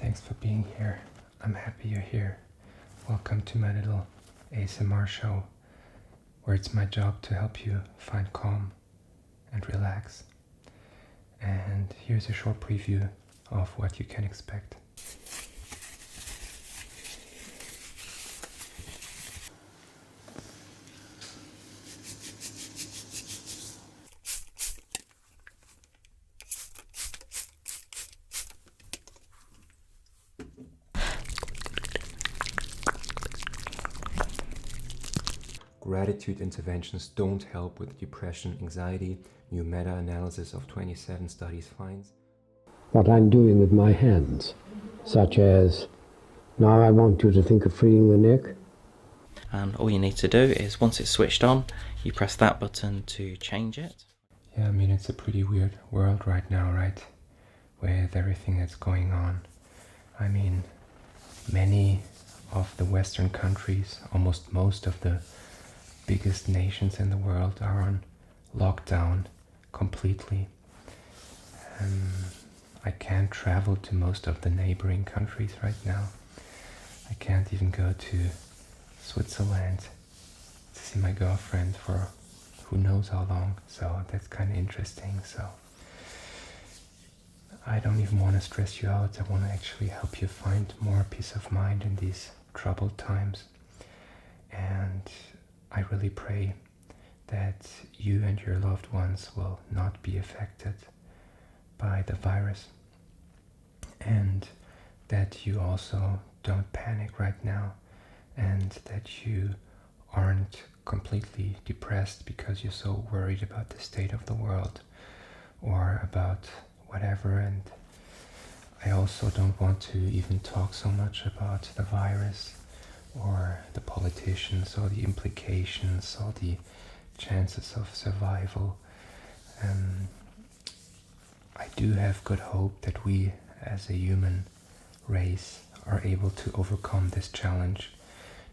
Thanks for being here. I'm happy you're here. Welcome to my little ASMR show, where it's my job to help you find calm and relax. And here's a short preview of what you can expect. Gratitude interventions don't help with depression, anxiety. New meta-analysis of 27 studies finds. What I'm doing with my hands, such as, now I want you to think of freeing the neck. And all you need to do is, once it's switched on, you press that button to change it. Yeah, I mean, it's a pretty weird world right now, right? With everything that's going on. I mean, many of the Western countries, almost most of the biggest nations in the world are on lockdown completely. I can't travel to most of the neighboring countries right now. I can't even go to Switzerland to see my girlfriend for who knows how long, so that's kind of interesting. So I don't even want to stress you out. I want to actually help you find more peace of mind in these troubled times. And I really pray that you and your loved ones will not be affected by the virus, and that you also don't panic right now, and that you aren't completely depressed because you're so worried about the state of the world or about whatever. And I also don't want to even talk so much about the virus or the politicians or the implications or the chances of survival. I do have good hope that we as a human race are able to overcome this challenge,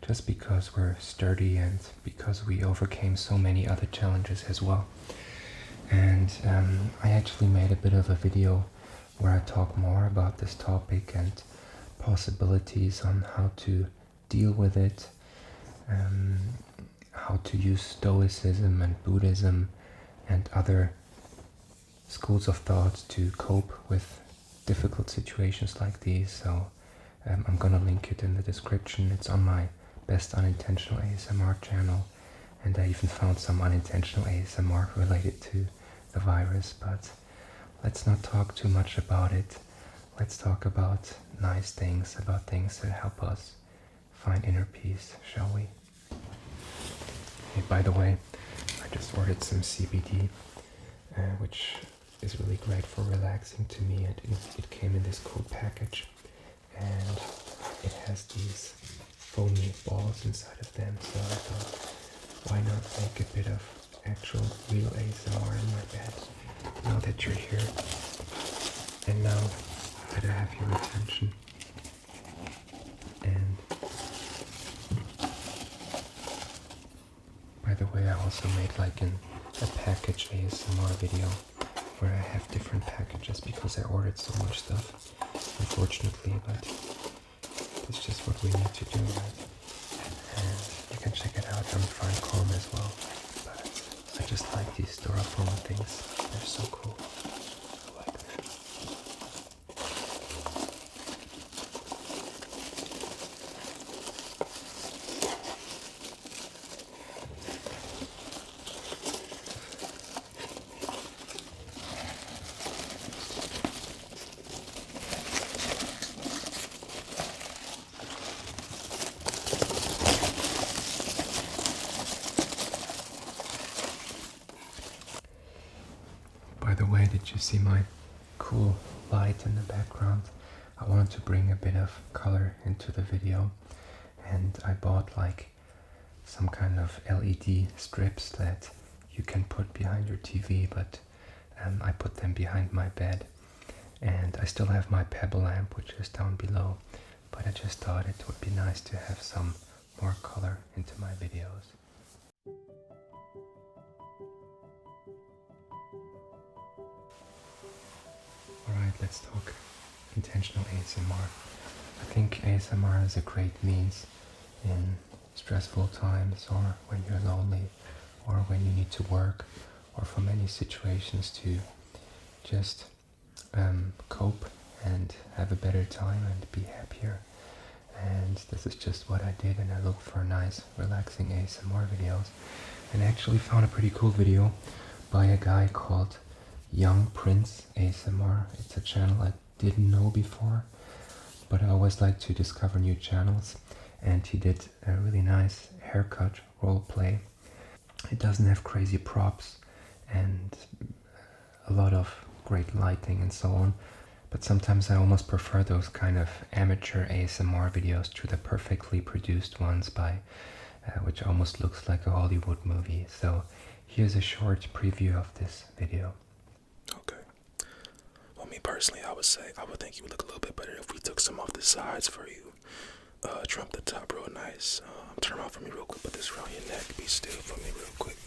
just because we're sturdy and because we overcame so many other challenges as well. And I actually made a bit of a video where I talk more about this topic and possibilities on how to deal with it, how to use Stoicism and Buddhism and other schools of thought to cope with difficult situations like these. So I'm gonna link it in the description. It's on my Best Unintentional ASMR channel, and I even found some unintentional ASMR related to the virus, but let's not talk too much about it. Let's talk about nice things, about things that help us find inner peace, shall we? Hey, by the way, I just ordered some CBD, which is really great for relaxing to me, and it came in this cool package, and it has these foamy balls inside of them, so I thought, why not make a bit of actual real ASMR in my bed, now that you're here, and now that I have your attention. And by the way, I also made like a package ASMR video where I have different packages because I ordered so much stuff, unfortunately, but it's just what we need to do, right? And you can check it out on Find as well, but I just like these styrofoam things, they're so cool. I like them. By the way, did you see my cool light in the background? I wanted to bring a bit of color into the video, and I bought like some kind of LED strips that you can put behind your TV, but I put them behind my bed, and I still have my Pebble lamp, which is down below, but I just thought it would be nice to have some more color into my videos. Alright, let's talk intentional ASMR. I think ASMR is a great means in stressful times, or when you're lonely, or when you need to work, or for many situations to just cope and have a better time and be happier. And this is just what I did, and I looked for nice relaxing ASMR videos and actually found a pretty cool video by a guy called Young Prince ASMR. It's a channel I didn't know before, but I always like to discover new channels, and he did a really nice haircut role play. It doesn't have crazy props and a lot of great lighting and so on, but sometimes I almost prefer those kind of amateur ASMR videos to the perfectly produced ones by which almost looks like a Hollywood movie. So here's a short preview of this video. Okay. Well, me personally, I would think you would look a little bit better if we took some off the sides for you. Trim the top real nice. Turn around for me real quick. Put this around your neck. Be still for me real quick.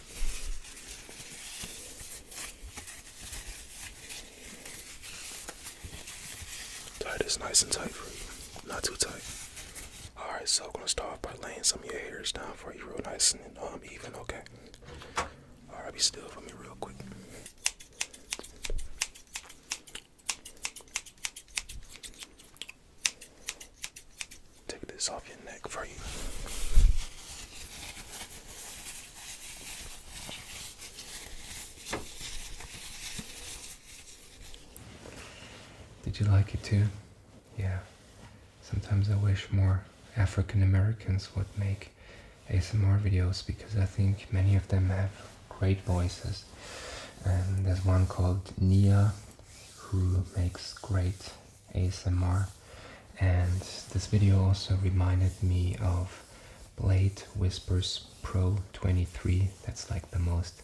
Tie this nice and tight for you. Not too tight. Alright, so I'm going to start off by laying some of your hairs down for you real nice and even, okay? Alright, be still for me real quick. Take this off your neck for you. Did you like it too? Yeah. Sometimes I wish more African Americans would make ASMR videos, because I think many of them have great voices. And there's one called Nia who makes great ASMR. And this video also reminded me of Blade Whispers Pro 23. That's like the most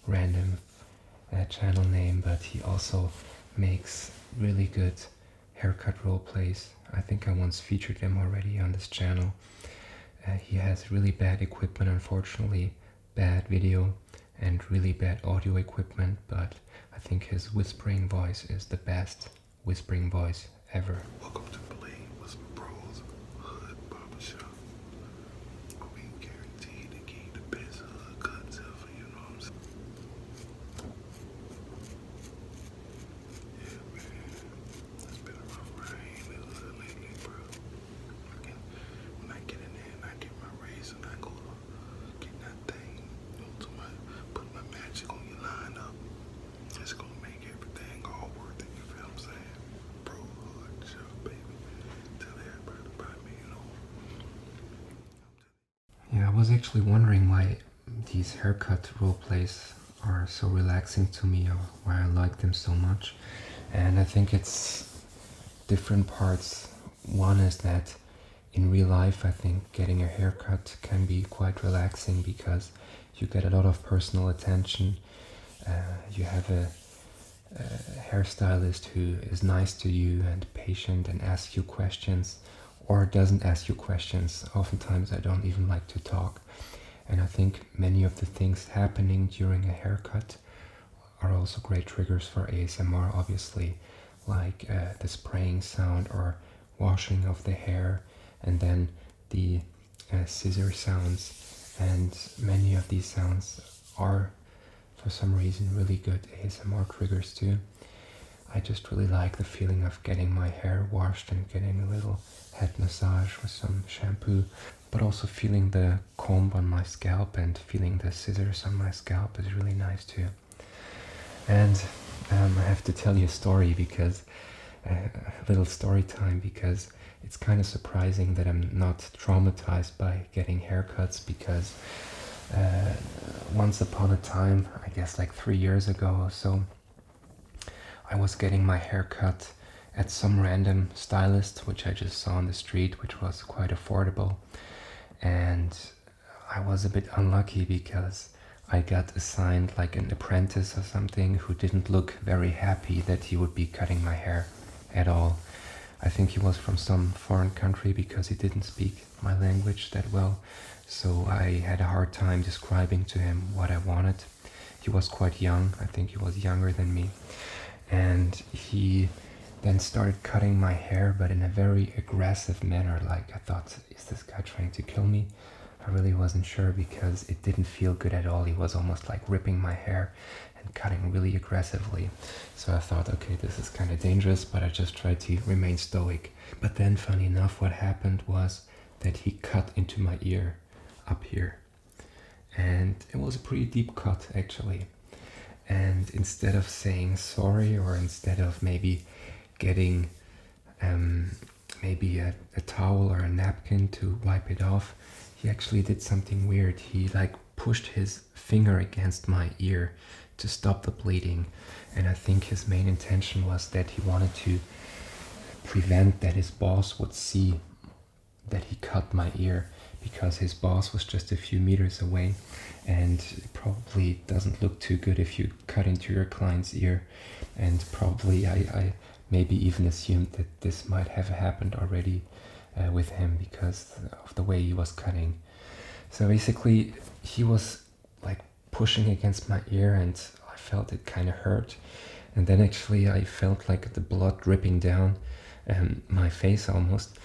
random channel name, but he also makes really good haircut role plays. I think I once featured him already on this channel. He has really bad equipment, unfortunately, bad video and really bad audio equipment, but I think his whispering voice is the best whispering voice ever. Welcome to Blade Whisper Pro's Hood Barbershop. We guarantee to give you the best hood cuts ever, you know what I'm saying? Yeah, man. It's been a rough ride in the hood lately, bro. When I get in there and I get my razor and I go to get that thing, you know, put my magic on your line up, it's gonna make everything all worth it, you feel what I'm saying? Bro, hood shop, baby. Tell everybody about me, you know. Yeah, I was actually wondering why these haircut role plays are so relaxing to me, or why I like them so much. And I think it's different parts. One is that in real life, I think getting a haircut can be quite relaxing because you get a lot of personal attention. You have a hairstylist who is nice to you and patient and asks you questions, or doesn't ask you questions. Oftentimes I don't even like to talk. And I think many of the things happening during a haircut are also great triggers for ASMR, obviously, like the spraying sound or washing of the hair, and then the scissor sounds. And many of these sounds are, for some reason, really good ASMR triggers too. I just really like the feeling of getting my hair washed and getting a little head massage with some shampoo, but also feeling the comb on my scalp and feeling the scissors on my scalp is really nice too. And I have to tell you a story, because a little story time, because it's kind of surprising that I'm not traumatized by getting haircuts, because once upon a time, I guess like 3 years ago or so, I was getting my hair cut at some random stylist, which I just saw on the street, which was quite affordable. And I was a bit unlucky because I got assigned like an apprentice or something who didn't look very happy that he would be cutting my hair at all. I think he was from some foreign country because he didn't speak my language that well. So I had a hard time describing to him what I wanted. He was quite young. I think he was younger than me. And he then started cutting my hair, but in a very aggressive manner. Like, I thought, is this guy trying to kill me? I really wasn't sure because it didn't feel good at all. He was almost like ripping my hair and cutting really aggressively. So I thought, okay, this is kind of dangerous, but I just tried to remain stoic. But then, funny enough, what happened was that he cut into my ear up here. And it was a pretty deep cut, actually. And instead of saying sorry, or instead of maybe getting maybe a towel or a napkin to wipe it off, he actually did something weird. He like pushed his finger against my ear to stop the bleeding. And I think his main intention was that he wanted to prevent that his boss would see that he cut my ear, because his boss was just a few meters away, and it probably doesn't look too good if you cut into your client's ear. And probably I maybe even assumed that this might have happened already with him because of the way he was cutting. So basically he was like pushing against my ear, and I felt it kind of hurt. And then actually I felt like the blood dripping down my face almost.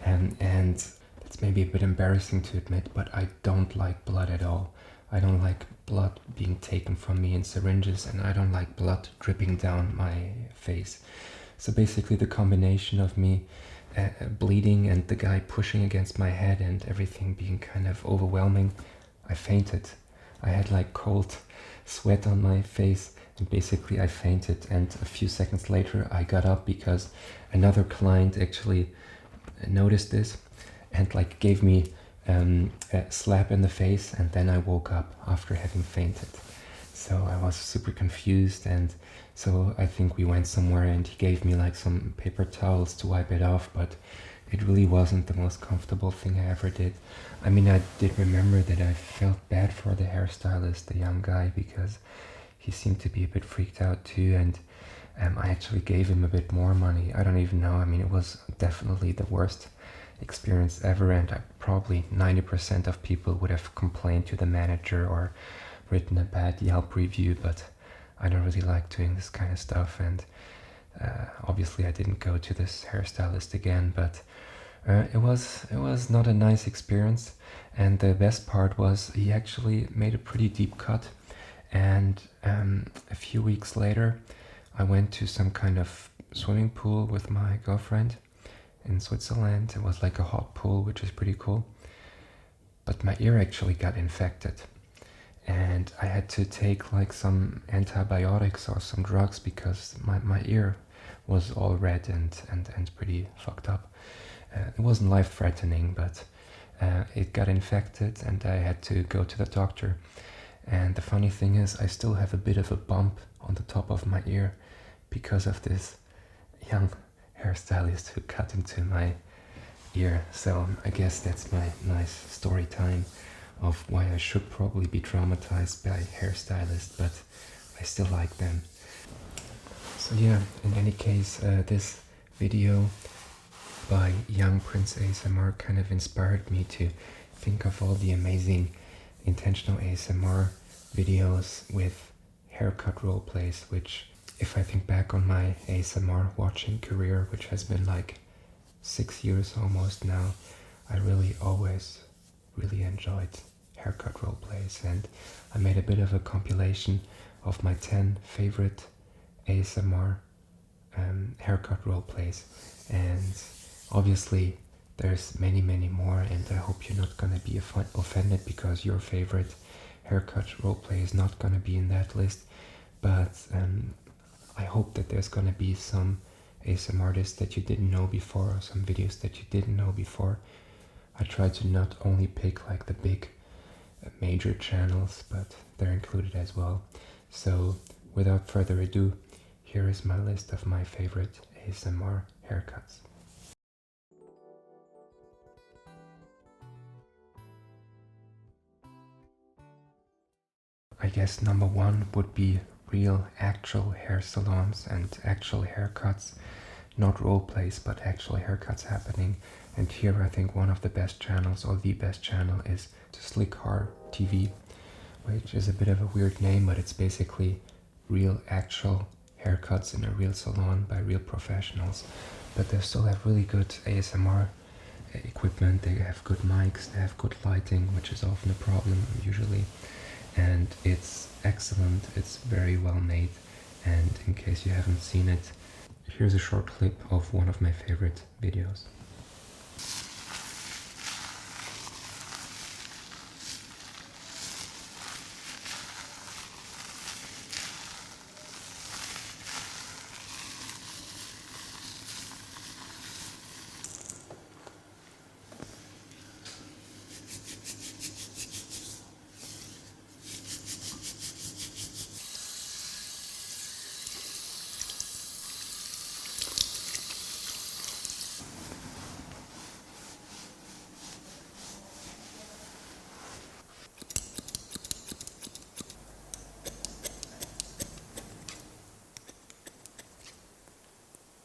And it's maybe a bit embarrassing to admit, but I don't like blood at all. I don't like blood being taken from me in syringes, and I don't like blood dripping down my face. So basically the combination of me bleeding and the guy pushing against my head and everything being kind of overwhelming, I fainted. I had like cold sweat on my face, and basically I fainted. And a few seconds later I got up because another client actually noticed this and like gave me a slap in the face, and then I woke up after having fainted. So I was super confused, and so I think we went somewhere and he gave me like some paper towels to wipe it off, but it really wasn't the most comfortable thing I ever did. I mean, I did remember that I felt bad for the hairstylist, the young guy, because he seemed to be a bit freaked out too, and I actually gave him a bit more money. I don't even know. I mean, it was definitely the worst experience ever, and probably 90% of people would have complained to the manager or written a bad Yelp review, but I don't really like doing this kind of stuff. And obviously I didn't go to this hairstylist again, but it was not a nice experience. And the best part was he actually made a pretty deep cut. And a few weeks later I went to some kind of swimming pool with my girlfriend in Switzerland. It was like a hot pool, which is pretty cool. But my ear actually got infected, and I had to take like some antibiotics or some drugs because my ear was all red and pretty fucked up. It wasn't life-threatening, but it got infected and I had to go to the doctor. And the funny thing is, I still have a bit of a bump on the top of my ear because of this young hairstylist who cut into my ear. So I guess that's my nice story time of why I should probably be traumatized by hairstylists, but I still like them. So yeah, in any case, this video by Young Prince ASMR kind of inspired me to think of all the amazing intentional ASMR videos with haircut roleplays, which, if I think back on my ASMR watching career, which has been like 6 years almost now, I really always really enjoyed haircut roleplays, and I made a bit of a compilation of my 10 favorite ASMR haircut roleplays, and obviously there's many more, and I hope you're not gonna be offended because your favorite haircut roleplay is not gonna be in that list, but I hope that there's gonna be some ASMR artists that you didn't know before, or some videos that you didn't know before. I try to not only pick like the big major channels, but they're included as well. So without further ado, here is my list of my favorite ASMR haircuts. I guess number one would be real actual hair salons and actual haircuts, not role plays, but actual haircuts happening. And here I think one of the best channels, or the best channel, is Slick Har TV, which is a bit of a weird name, but it's basically real actual haircuts in a real salon by real professionals, but they still have really good ASMR equipment. They have good mics, they have good lighting, which is often a problem usually, and it's excellent. It's very well made, and in case you haven't seen it, here's a short clip of one of my favorite videos.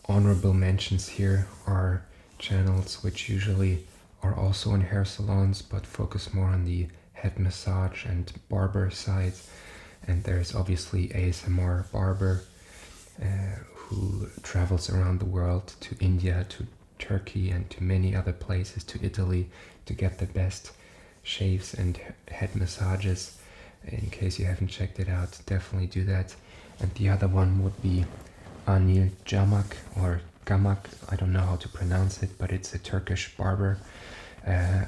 Honorable mentions here are channels which usually are also in hair salons but focus more on the head massage and barber side. And there's obviously ASMR Barber, who travels around the world to India, to Turkey, and to many other places, to Italy, to get the best shaves and head massages. In case you haven't checked it out, definitely do that. And the other one would be Anil Jamak or Gamak, I don't know how to pronounce it, but it's a Turkish barber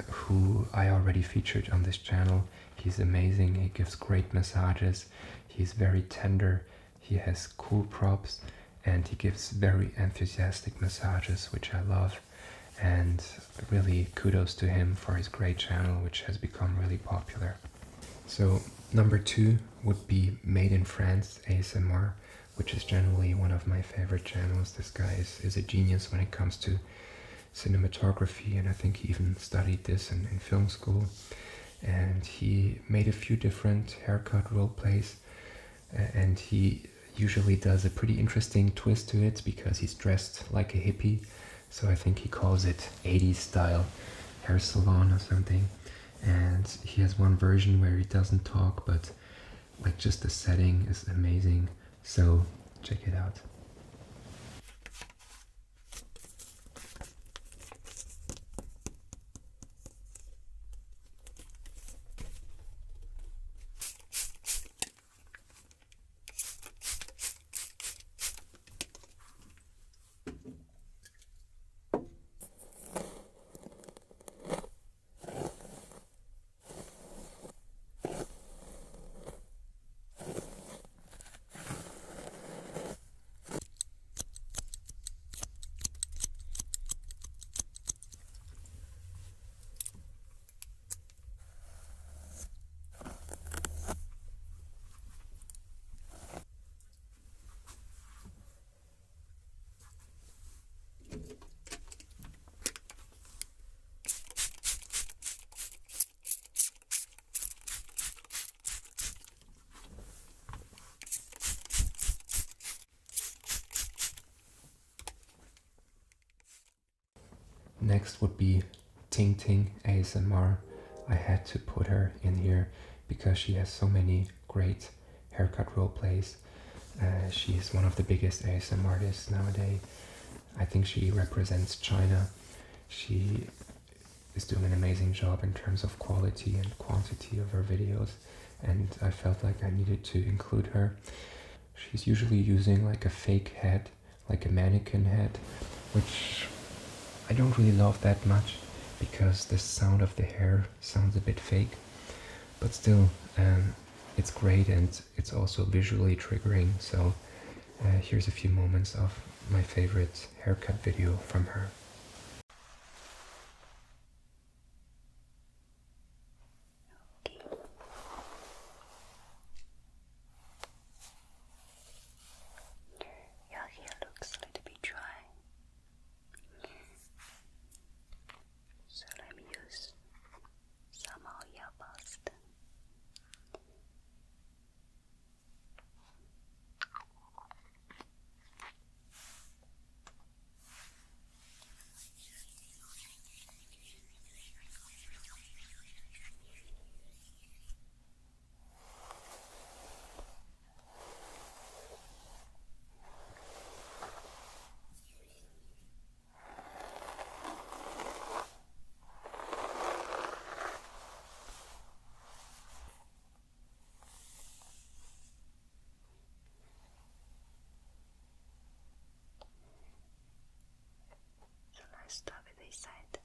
who I already featured on this channel. He's amazing, he gives great massages, he's very tender, he has cool props, and he gives very enthusiastic massages, which I love. And really kudos to him for his great channel, which has become really popular. So number 2 would be Made in France ASMR, which is generally one of my favorite channels. This guy is a genius when it comes to cinematography, and I think he even studied this in film school. And he made a few different haircut role plays, and he usually does a pretty interesting twist to it because he's dressed like a hippie. So I think he calls it 80s style hair salon or something. And he has one version where he doesn't talk, but like just the setting is amazing. So check it out. Next would be Ting Ting ASMR. I had to put her in here because she has so many great haircut role plays. She is one of the biggest ASMR artists nowadays. I think she represents China. She is doing an amazing job in terms of quality and quantity of her videos, and I felt like I needed to include her. She's usually using like a fake head, like a mannequin head, which I don't really love that much because the sound of the hair sounds a bit fake, but still it's great and it's also visually triggering. So here's a few moments of my favorite haircut video from her. Your hair looks a little bit dry, so let me use some oil first. side.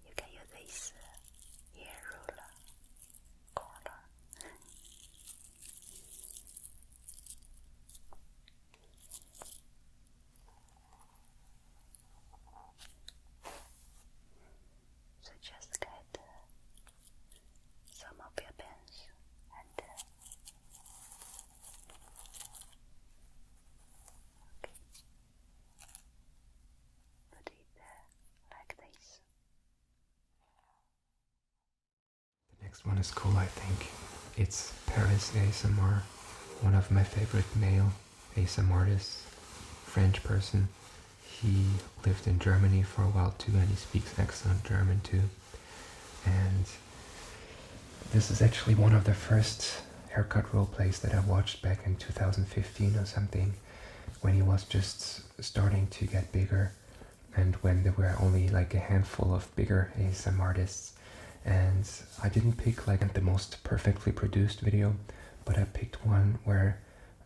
You can use this hair roller corner. So just get some of your pens and put it like this. The next one is cool, I think. It's Paris ASMR, one of my favorite male ASMR artists, French person. He lived in Germany for a while too, and he speaks excellent German too. And this is actually one of the first haircut roleplays that I watched back in 2015 or something, when he was just starting to get bigger, and when there were only like a handful of bigger ASMR artists. And I didn't pick like the most perfectly produced video, but I picked one where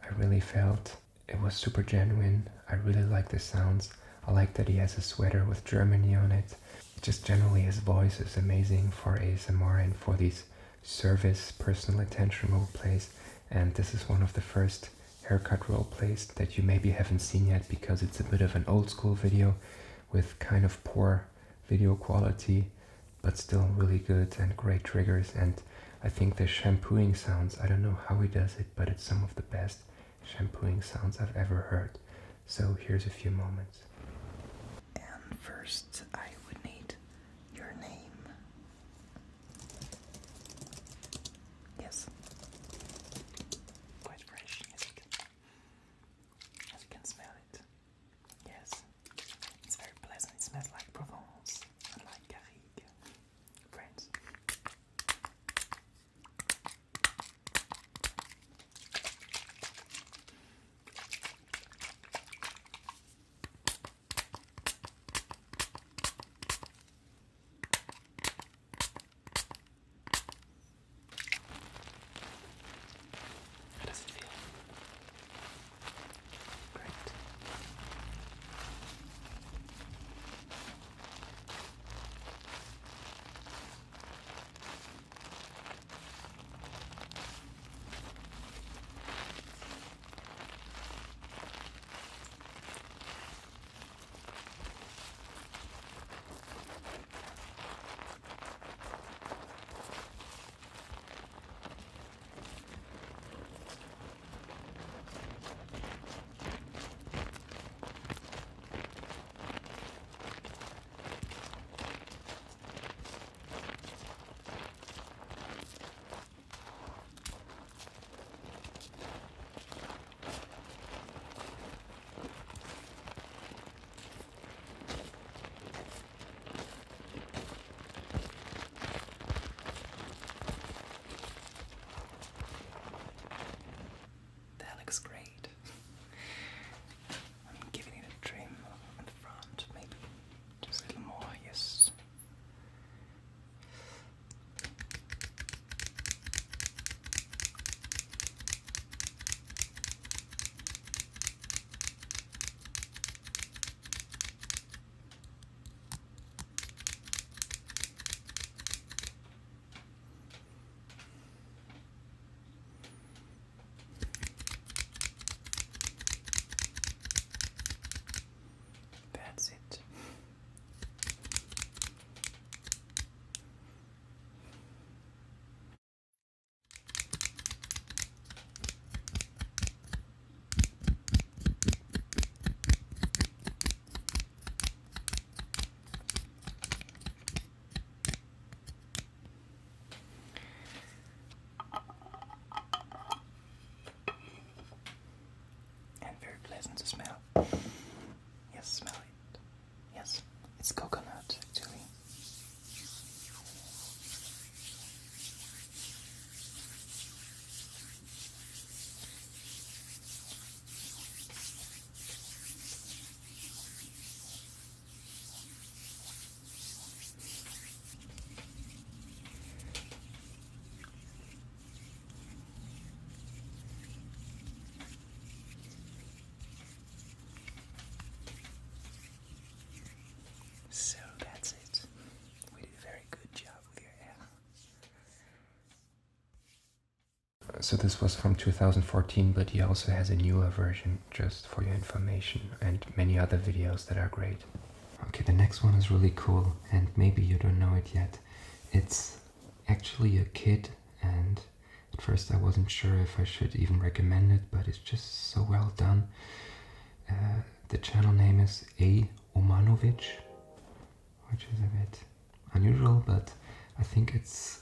I really felt it was super genuine. I really like the sounds. I like that he has a sweater with Germany on it. Just generally his voice is amazing for ASMR and for these service personal attention role plays. And this is one of the first haircut role plays that you maybe haven't seen yet, because it's a bit of an old school video with kind of poor video quality, but still really good and great triggers. And I think the shampooing sounds, I don't know how he does it, but it's some of the best shampooing sounds I've ever heard. So here's a few moments. And first, I would need your name. Yes. Quite fresh, as you can smell it. Yes. It's very pleasant. It smells like Provence and like Garrigue, France. very pleasant to smell. Yes, smell it. Yes, it's coconut actually. So that's it. We did a very good job with your hair. So this was from 2014, but he also has a newer version, just for your information, and many other videos that are great. Okay, the next one is really cool, and maybe you don't know it yet. It's actually a kid, and at first I wasn't sure if I should even recommend it, but it's just so well done. The channel name is A. Omanovic, which is a bit unusual, but I think it's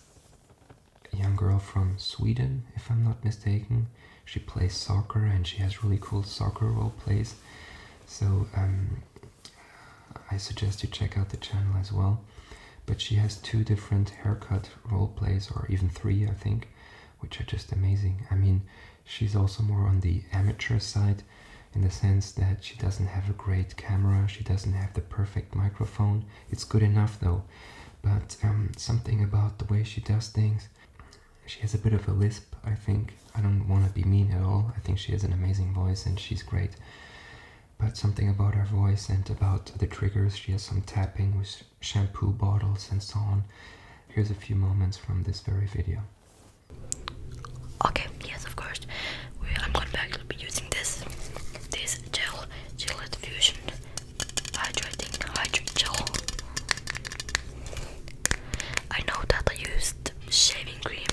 a young girl from Sweden, if I'm not mistaken. She plays soccer and she has really cool soccer role plays. So I suggest you check out the channel as well. But she has 2 different haircut role plays, or even 3 I think, which are just amazing. I mean, she's also more on the amateur side, in the sense that she doesn't have a great camera, she doesn't have the perfect microphone. It's good enough though, but something about the way she does things, she has a bit of a lisp, I think. I don't want to be mean at all, I think she has an amazing voice and she's great. But something about her voice and about the triggers, she has some tapping with shampoo bottles and so on. Here's a few moments from this very video. Okay, yes, of course. I'm going to be using this Gillette Fusion Hydrate Gel. I know that I used shaving cream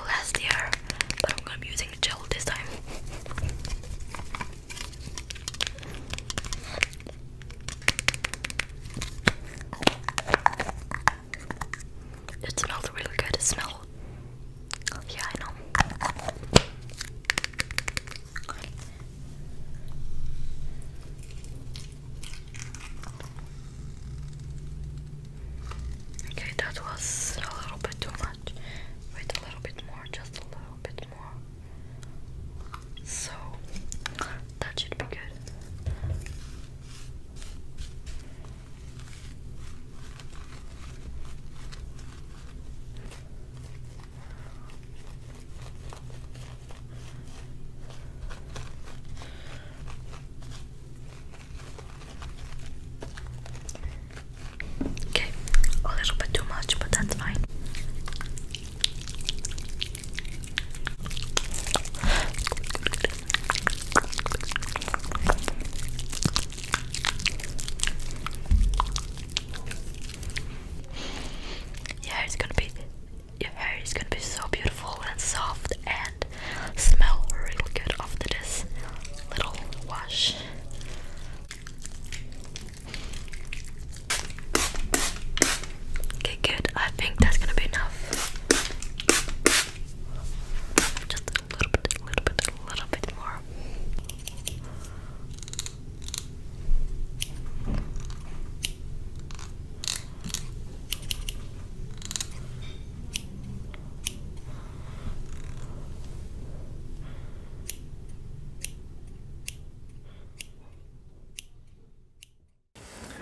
last year, but I'm going to be using gel this time. It smells really good. It smells. Yeah, I know. Okay, that was a little bit too much. Wait, a little bit more, just a little bit more. So, that should be good. Okay, a little bit too much, but that's fine. Your hair is gonna be so beautiful and soft and smell really good after this little wash. Okay, good. I think that's gonna be enough. Just a little bit more.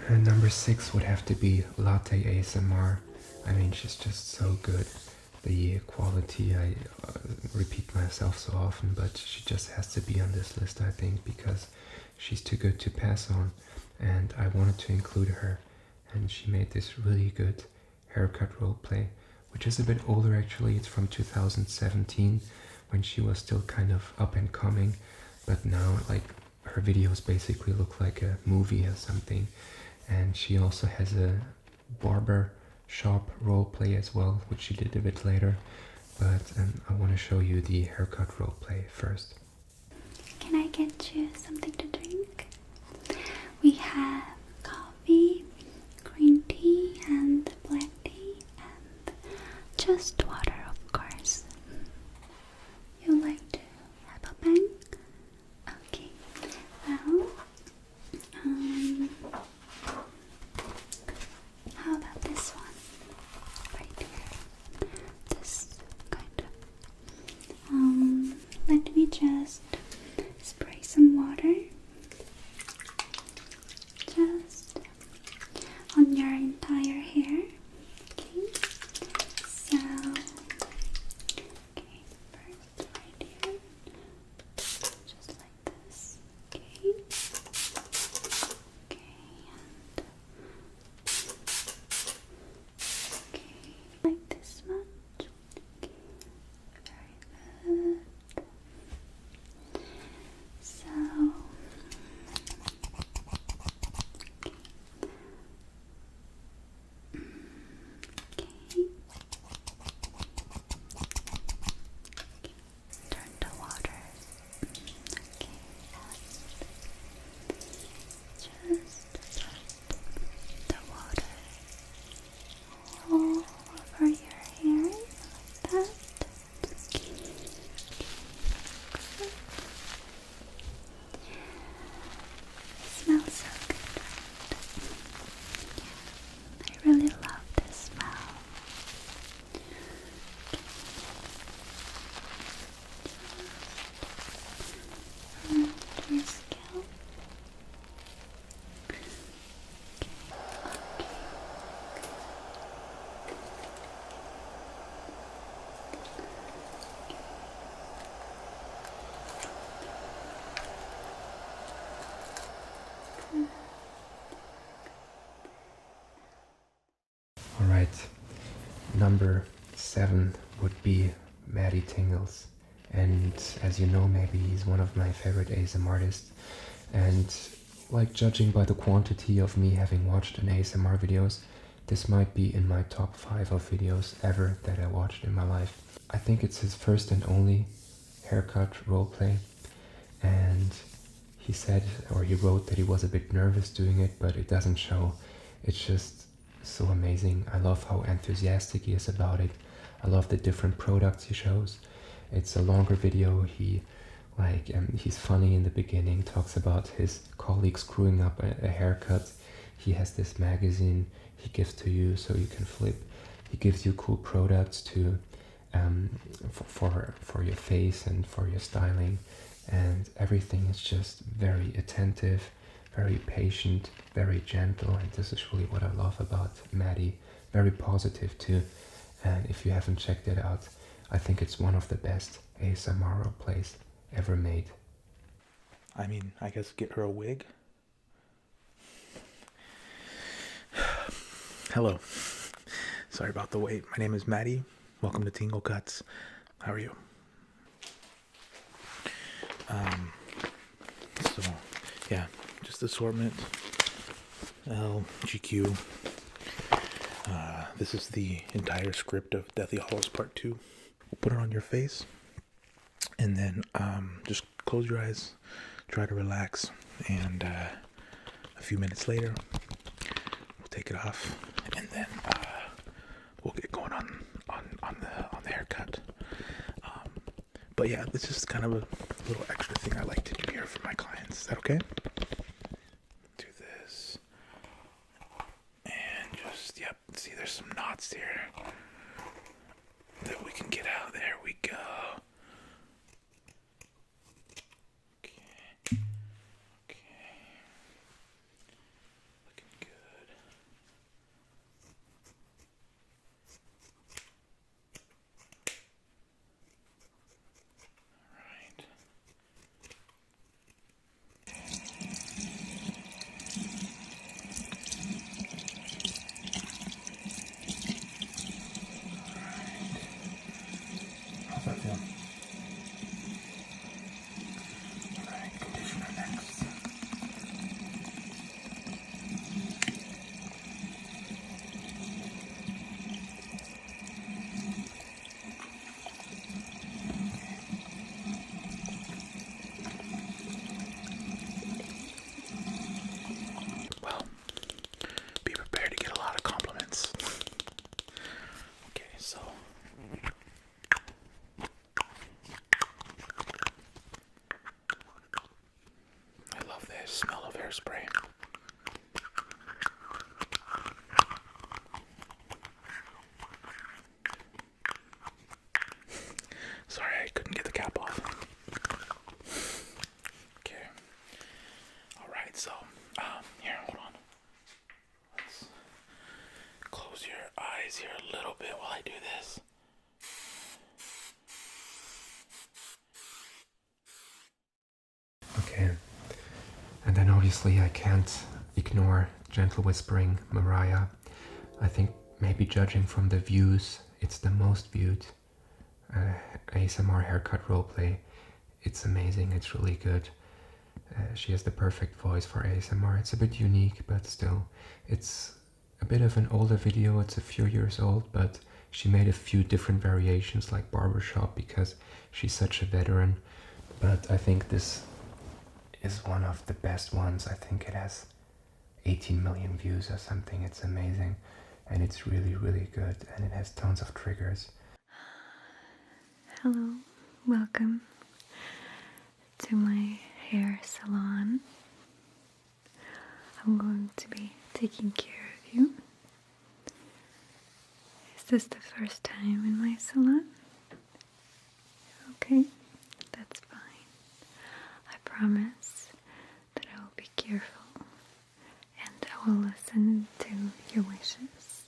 And number 6 would have to be Latte ASMR. I mean, she's just so good. The quality, I repeat myself so often, but she just has to be on this list, I think, because she's too good to pass on. And I wanted to include her, and she made this really good haircut roleplay, which is a bit older actually. It's from 2017, when she was still kind of up and coming, but now like her videos basically look like a movie or something. And she also has a barber shop roleplay as well, which she did a bit later, but I want to show you the haircut roleplay first. Can I get you something to drink? We have coffee, green tea, and black tea, and just water, of course. You like to have a bang? Okay, Alright, number 7 would be Maddie Tingles. And as you know, maybe he's one of my favorite ASMR artists. And like, judging by the quantity of me having watched an ASMR videos, this might be in my top 5 of videos ever that I watched in my life. I think it's his first and only haircut roleplay, and he said, or he wrote, that he was a bit nervous doing it, but it doesn't show. It's just so amazing. I love how enthusiastic he is about it. I love the different products he shows. It's a longer video. He's funny in the beginning, talks about his colleague screwing up a haircut. He has this magazine he gives to you so you can flip. He gives you cool products to for your face and for your styling, and everything is just very attentive, very patient, very gentle, and this is really what I love about Maddie. Very positive too, and if you haven't checked it out, I think it's one of the best ASMR role plays ever made. I mean, I guess get her a wig. Hello. Sorry about the wait. My name is Maddie. Welcome to Tingle Cuts. How are you? So, yeah, just assortment. L, GQ. This is the entire script of Deathly Hallows Part 2. We'll put it on your face, and then just close your eyes, try to relax, and a few minutes later, we'll take it off, and then we'll get going on the haircut. But yeah, this is kind of a little extra thing I like to do here for my clients. Is that okay? Do this. And just, yep, see there's some knots here that we can get out. There we go. Okay. Okay. Looking good. Alright. How's that feel? Alright, conditioner next. Well, be prepared to get a lot of compliments. Okay, so I love the smell of hairspray. Sorry, I couldn't get the cap off. Okay. Alright, so, here, hold on. Let's close your eyes here a little bit while I do this. Okay, and then obviously I can't ignore gentle whispering Mariah. I think maybe judging from the views, it's the most viewed ASMR haircut roleplay. It's amazing, it's really good. She has the perfect voice for ASMR. It's a bit unique, but still, it's a bit of an older video. It's a few years old, but she made a few different variations like barbershop because she's such a veteran. But I think this is one of the best ones. I think it has 18 million views or something. It's amazing, and it's really, really good, and it has tons of triggers. Hello, welcome to my hair salon. I'm going to be taking care of you. Is this the first time in my salon? Okay, that's fine. I promise that I will be careful and I will listen to your wishes.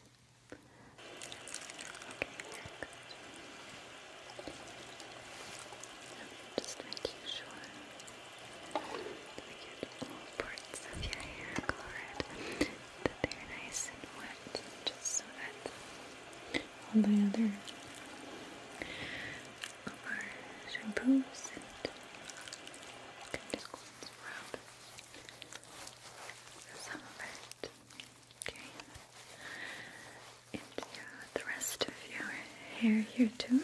Just making sure that we get all parts of your hair. all the other of our shampoos and conditioners rub some of it, okay, into the rest of your hair here too.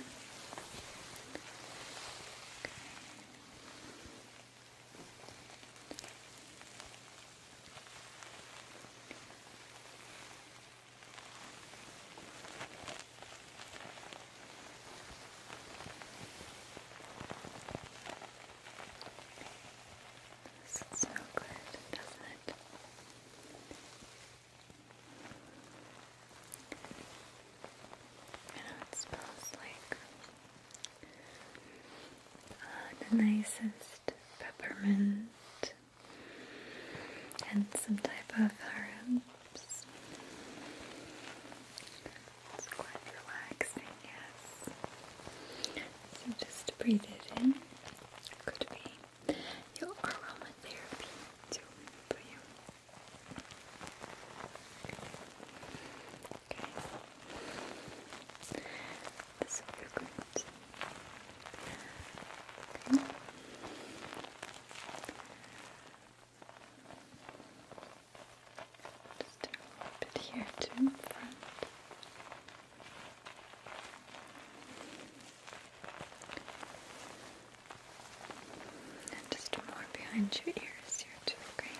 Does it smell good, doesn't it? I know it smells like the nicest peppermint and some type of herbs. It's quite relaxing, yes. So just breathe it in. Could be your aromatherapy too for you. Okay. This will be good. Okay. Just a little bit here too in front. And just more behind your ears here too, okay?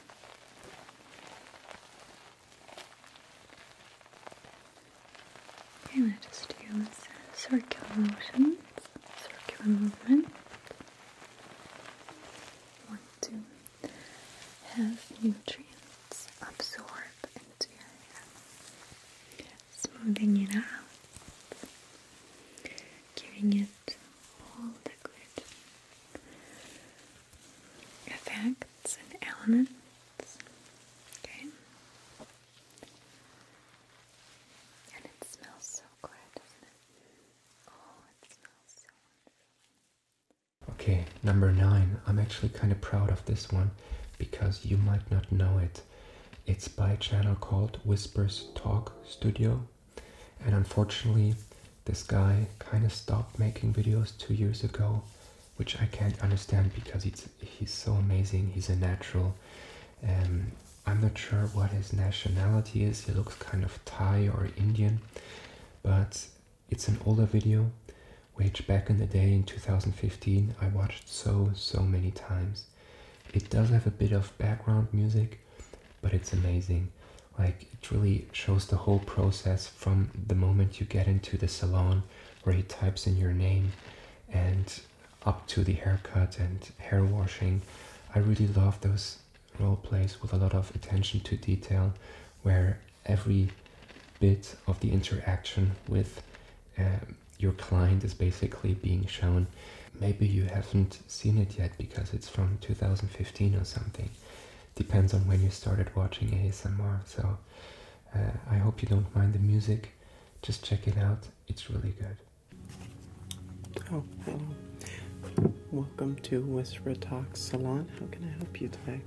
Okay, let's just use circular motions, circular movement. Want to have nutrients absorb into your hair, smoothing it out, giving it all the good effects and elements. Okay, and it smells so good, doesn't it? Oh, it smells so Okay, number 9. I'm actually kind of proud of this one because you might not know it. It's by a channel called Whispers Talk Studio, and unfortunately this guy kind of stopped making videos 2 years ago, which I can't understand because he's so amazing. He's a natural. I'm not sure what his nationality is. He looks kind of Thai or Indian, but it's an older video which back in the day in 2015 I watched so many times. It does have a bit of background music, but it's amazing. Like, it really shows the whole process from the moment you get into the salon where he types in your name and up to the haircut and hair washing. I really love those role plays with a lot of attention to detail where every bit of the interaction with your client is basically being shown. Maybe you haven't seen it yet because it's from 2015 or something. Depends on when you started watching ASMR. So I hope you don't mind the music. Just check it out. It's really good. Oh, hello. Welcome to Whisper Talk Salon. How can I help you today?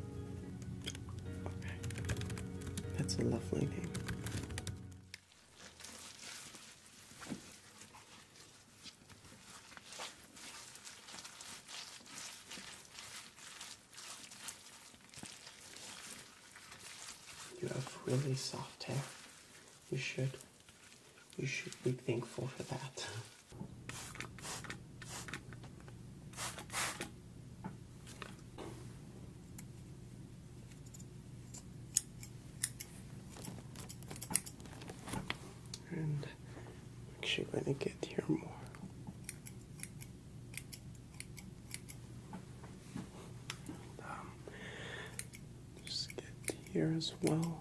Okay. That's a lovely name. You have really soft hair. You should be thankful for that. And I'm actually going to get here more. Just get here as well.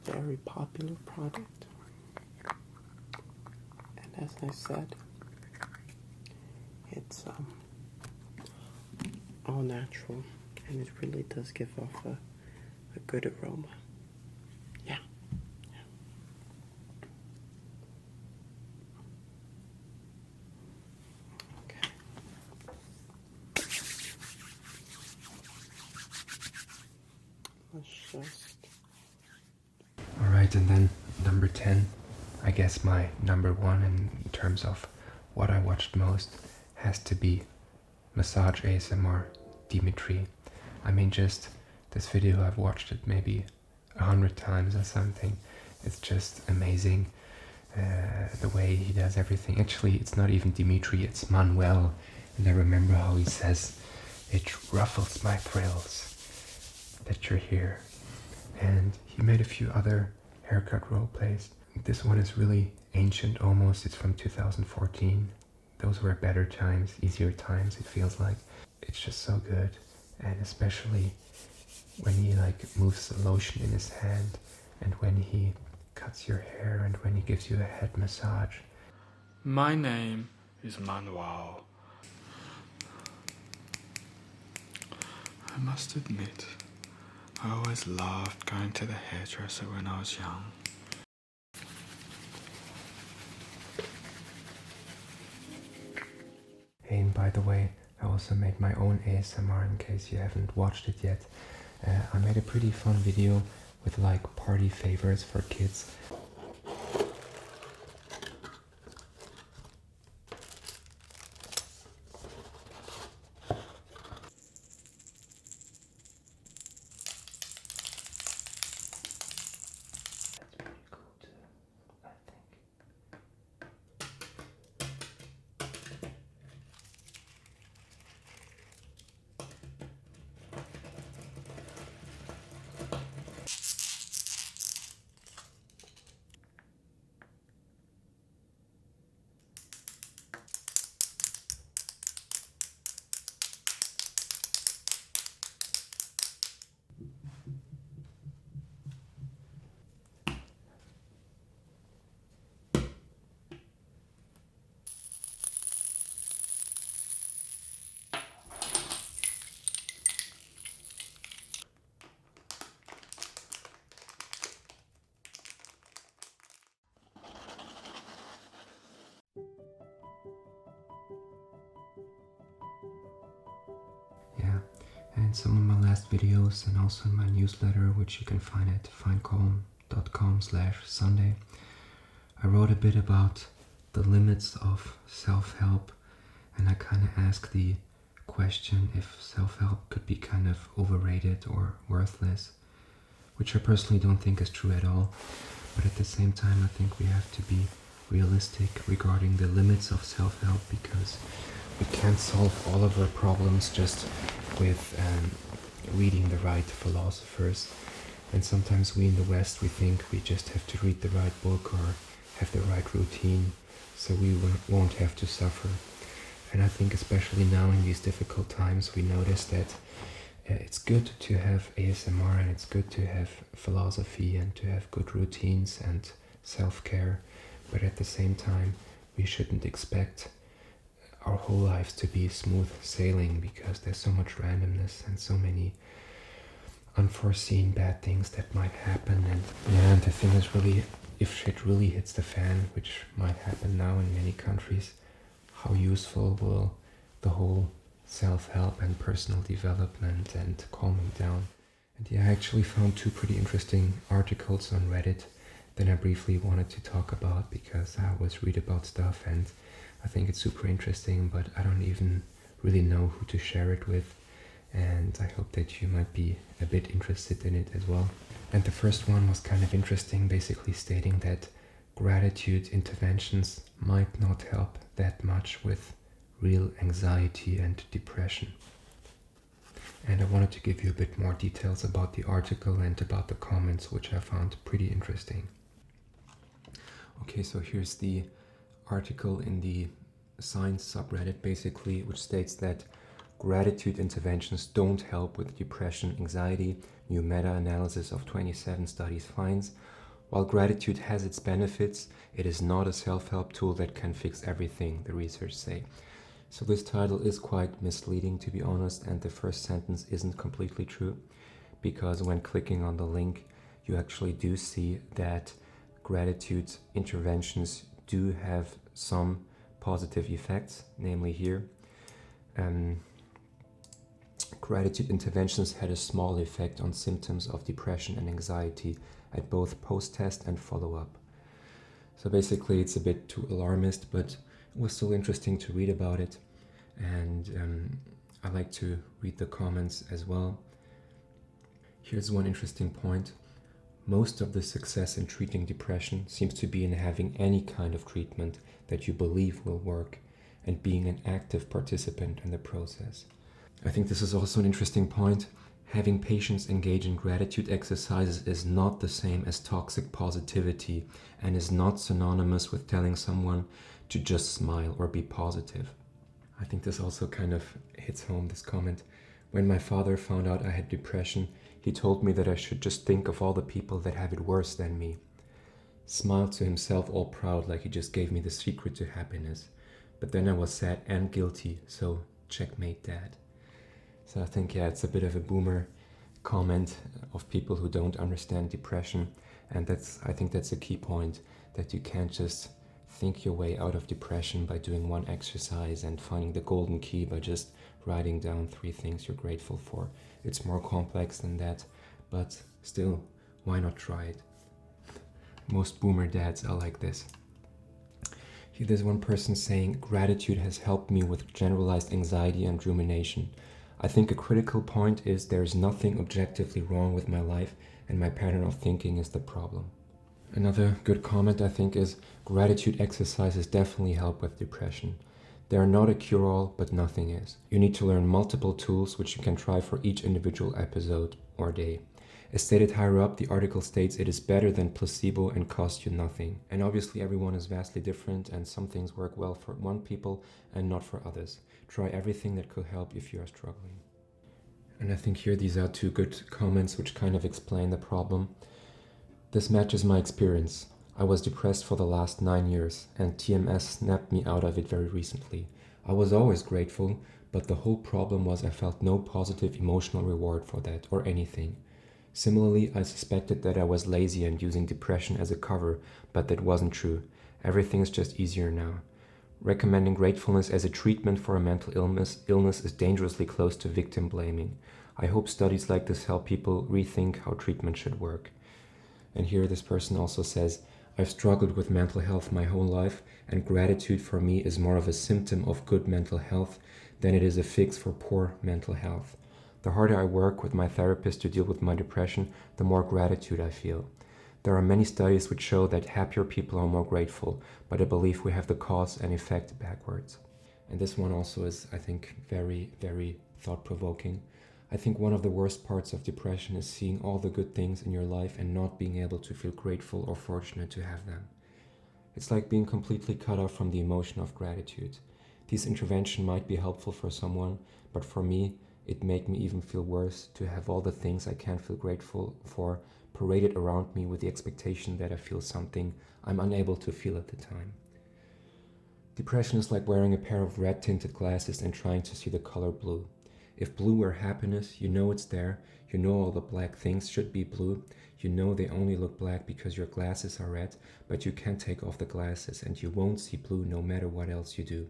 Very popular product. And as I said, it's all natural, and it really does give off a good aroma. Yeah. Okay. Let's just... Alright, and then number 10, I guess my number 1 in terms of what I watched most has to be Massage ASMR Dimitri. I mean, just this video, I've watched it maybe 100 times or something. It's just amazing, the way he does everything. Actually, it's not even Dimitri, it's Manuel. And I remember how he says, "It ruffles my thrills that you're here." And he made a few other haircut role plays. This one is really ancient almost. It's from 2014. Those were better times, easier times, it feels like. It's just so good. And especially when he like moves the lotion in his hand, and when he cuts your hair, and when he gives you a head massage. My name is Manuel. I must admit, I always loved going to the hairdresser when I was young. Hey, and by the way, I also made my own ASMR in case you haven't watched it yet. I made a pretty fun video with like party favors for kids. That's pretty cool too, I think. Yeah, and some of my last videos and also in my newsletter, which you can find at findcalm.com/Sunday, I wrote a bit about the limits of self-help, and I kind of asked the question if self-help could be kind of overrated or worthless, which I personally don't think is true at all. But at the same time, I think we have to be realistic regarding the limits of self-help, because we can't solve all of our problems just with reading the right philosophers. And sometimes we in the West, we think we just have to read the right book or have the right routine, so we won't have to suffer. And I think especially now in these difficult times, we notice that it's good to have ASMR, and it's good to have philosophy and to have good routines and self-care, but at the same time we shouldn't expect our whole lives to be smooth sailing, because there's so much randomness and so many unforeseen bad things that might happen. And yeah, the thing is, really, if shit really hits the fan, which might happen now in many countries, how useful will the whole self-help and personal development and calming down? And yeah, I actually found 2 pretty interesting articles on Reddit that I briefly wanted to talk about, because I always read about stuff and I think it's super interesting, but I don't even really know who to share it with, and I hope that you might be a bit interested in it as well. And the first one was kind of interesting, basically stating that gratitude interventions might not help that much with real anxiety and depression. And I wanted to give you a bit more details about the article and about the comments, which I found pretty interesting. Okay, so here's the article in the science subreddit, basically, which states that gratitude interventions don't help with depression, anxiety. New meta-analysis of 27 studies finds, while gratitude has its benefits, it is not a self-help tool that can fix everything, the research say. So this title is quite misleading, to be honest, and the first sentence isn't completely true, because when clicking on the link, you actually do see that gratitude interventions do have some gratitude interventions had a small effect on symptoms of depression and anxiety at both post-test and follow-up. So basically it's a bit too alarmist, but it was still interesting to read about it. And I like to read the comments as well. Here's one interesting point. Most of the success in treating depression seems to be in having any kind of treatment that you believe will work and being an active participant in the process. I think this is also an interesting point. Having patients engage in gratitude exercises is not the same as toxic positivity and is not synonymous with telling someone to just smile or be positive. I think this also kind of hits home, this comment. When my father found out I had depression, he told me that I should just think of all the people that have it worse than me. Smiled to himself all proud like he just gave me the secret to happiness. But then I was sad and guilty, so checkmate dad. So I think, yeah, it's a bit of a boomer comment of people who don't understand depression. And I think that's a key point, that you can't just think your way out of depression by doing one exercise and finding the golden key by just writing down 3 things you're grateful for. It's more complex than that, but still, why not try it? Most boomer dads are like this. Here there's one person saying, gratitude has helped me with generalized anxiety and rumination. I think a critical point is there is nothing objectively wrong with my life and my pattern of thinking is the problem. Another good comment I think is, gratitude exercises definitely help with depression. They are not a cure-all, but nothing is. You need to learn multiple tools which you can try for each individual episode or day. As stated higher up, the article states it is better than placebo and costs you nothing. And obviously everyone is vastly different and some things work well for one people and not for others. Try everything that could help if you are struggling. And I think here these are 2 good comments which kind of explain the problem. This matches my experience. I was depressed for the last 9 years and TMS snapped me out of it very recently. I was always grateful, but the whole problem was I felt no positive emotional reward for that or anything. Similarly, I suspected that I was lazy and using depression as a cover, but that wasn't true. Everything is just easier now. Recommending gratefulness as a treatment for a mental illness is dangerously close to victim blaming. I hope studies like this help people rethink how treatment should work. And here this person also says, I've struggled with mental health my whole life, and gratitude for me is more of a symptom of good mental health than it is a fix for poor mental health. The harder I work with my therapist to deal with my depression, the more gratitude I feel. There are many studies which show that happier people are more grateful, but I believe we have the cause and effect backwards. And this one also is, I think, very, very thought-provoking. I think one of the worst parts of depression is seeing all the good things in your life and not being able to feel grateful or fortunate to have them. It's like being completely cut off from the emotion of gratitude. This intervention might be helpful for someone, but for me, it made me even feel worse to have all the things I can't feel grateful for paraded around me with the expectation that I feel something I'm unable to feel at the time. Depression is like wearing a pair of red tinted glasses and trying to see the color blue. If blue were happiness, you know it's there, you know all the black things should be blue, you know they only look black because your glasses are red, but you can't take off the glasses and you won't see blue no matter what else you do.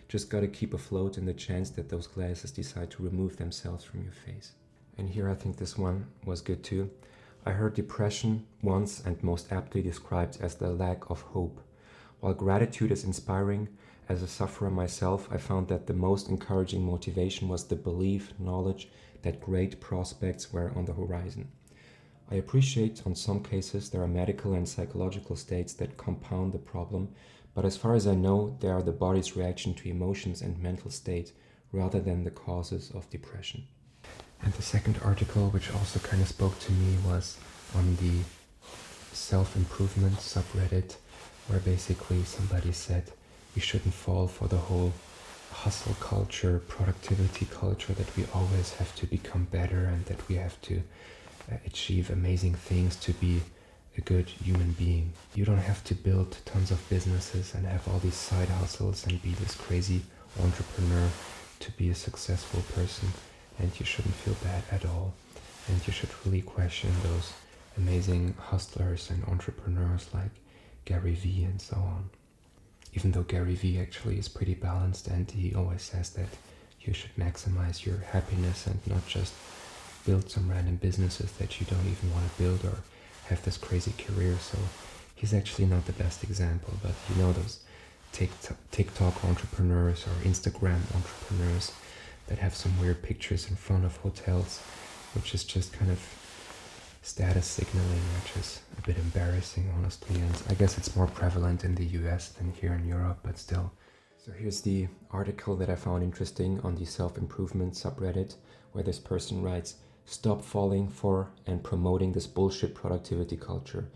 Just gotta keep afloat in the chance that those glasses decide to remove themselves from your face. And here I think this one was good too. I heard depression once and most aptly described as the lack of hope. While gratitude is inspiring, as a sufferer myself, I found that the most encouraging motivation was the belief, knowledge that great prospects were on the horizon. I appreciate on some cases there are medical and psychological states that compound the problem, but as far as I know, they are the body's reaction to emotions and mental state rather than the causes of depression. And the second article, which also kind of spoke to me, was on the self-improvement subreddit, where basically somebody said we shouldn't fall for the whole hustle culture, productivity culture, that we always have to become better and that we have to achieve amazing things to be a good human being. You don't have to build tons of businesses and have all these side hustles and be this crazy entrepreneur to be a successful person, and you shouldn't feel bad at all. And you should really question those amazing hustlers and entrepreneurs like Gary Vee and so on. Even though Gary Vee actually is pretty balanced and he always says that you should maximize your happiness and not just build some random businesses that you don't even want to build or have this crazy career. So he's actually not the best example, but you know those TikTok entrepreneurs or Instagram entrepreneurs that have some weird pictures in front of hotels, which is just kind of status signaling, which is a bit embarrassing, honestly. And I guess it's more prevalent in the US than here in Europe, but still. So here's the article that I found interesting on the self-improvement subreddit, where this person writes, "Stop falling for and promoting this bullshit productivity culture.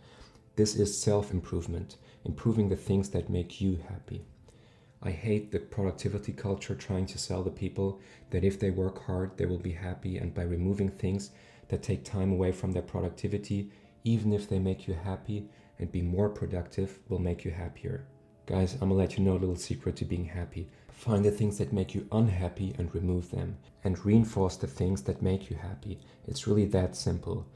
This is self-improvement, improving the things that make you happy. I hate the productivity culture trying to sell the people that if they work hard, they will be happy, and by removing things that take time away from their productivity, even if they make you happy and be more productive, will make you happier. Guys, I'm gonna let you know a little secret to being happy. Find the things that make you unhappy and remove them, and reinforce the things that make you happy. It's really that simple."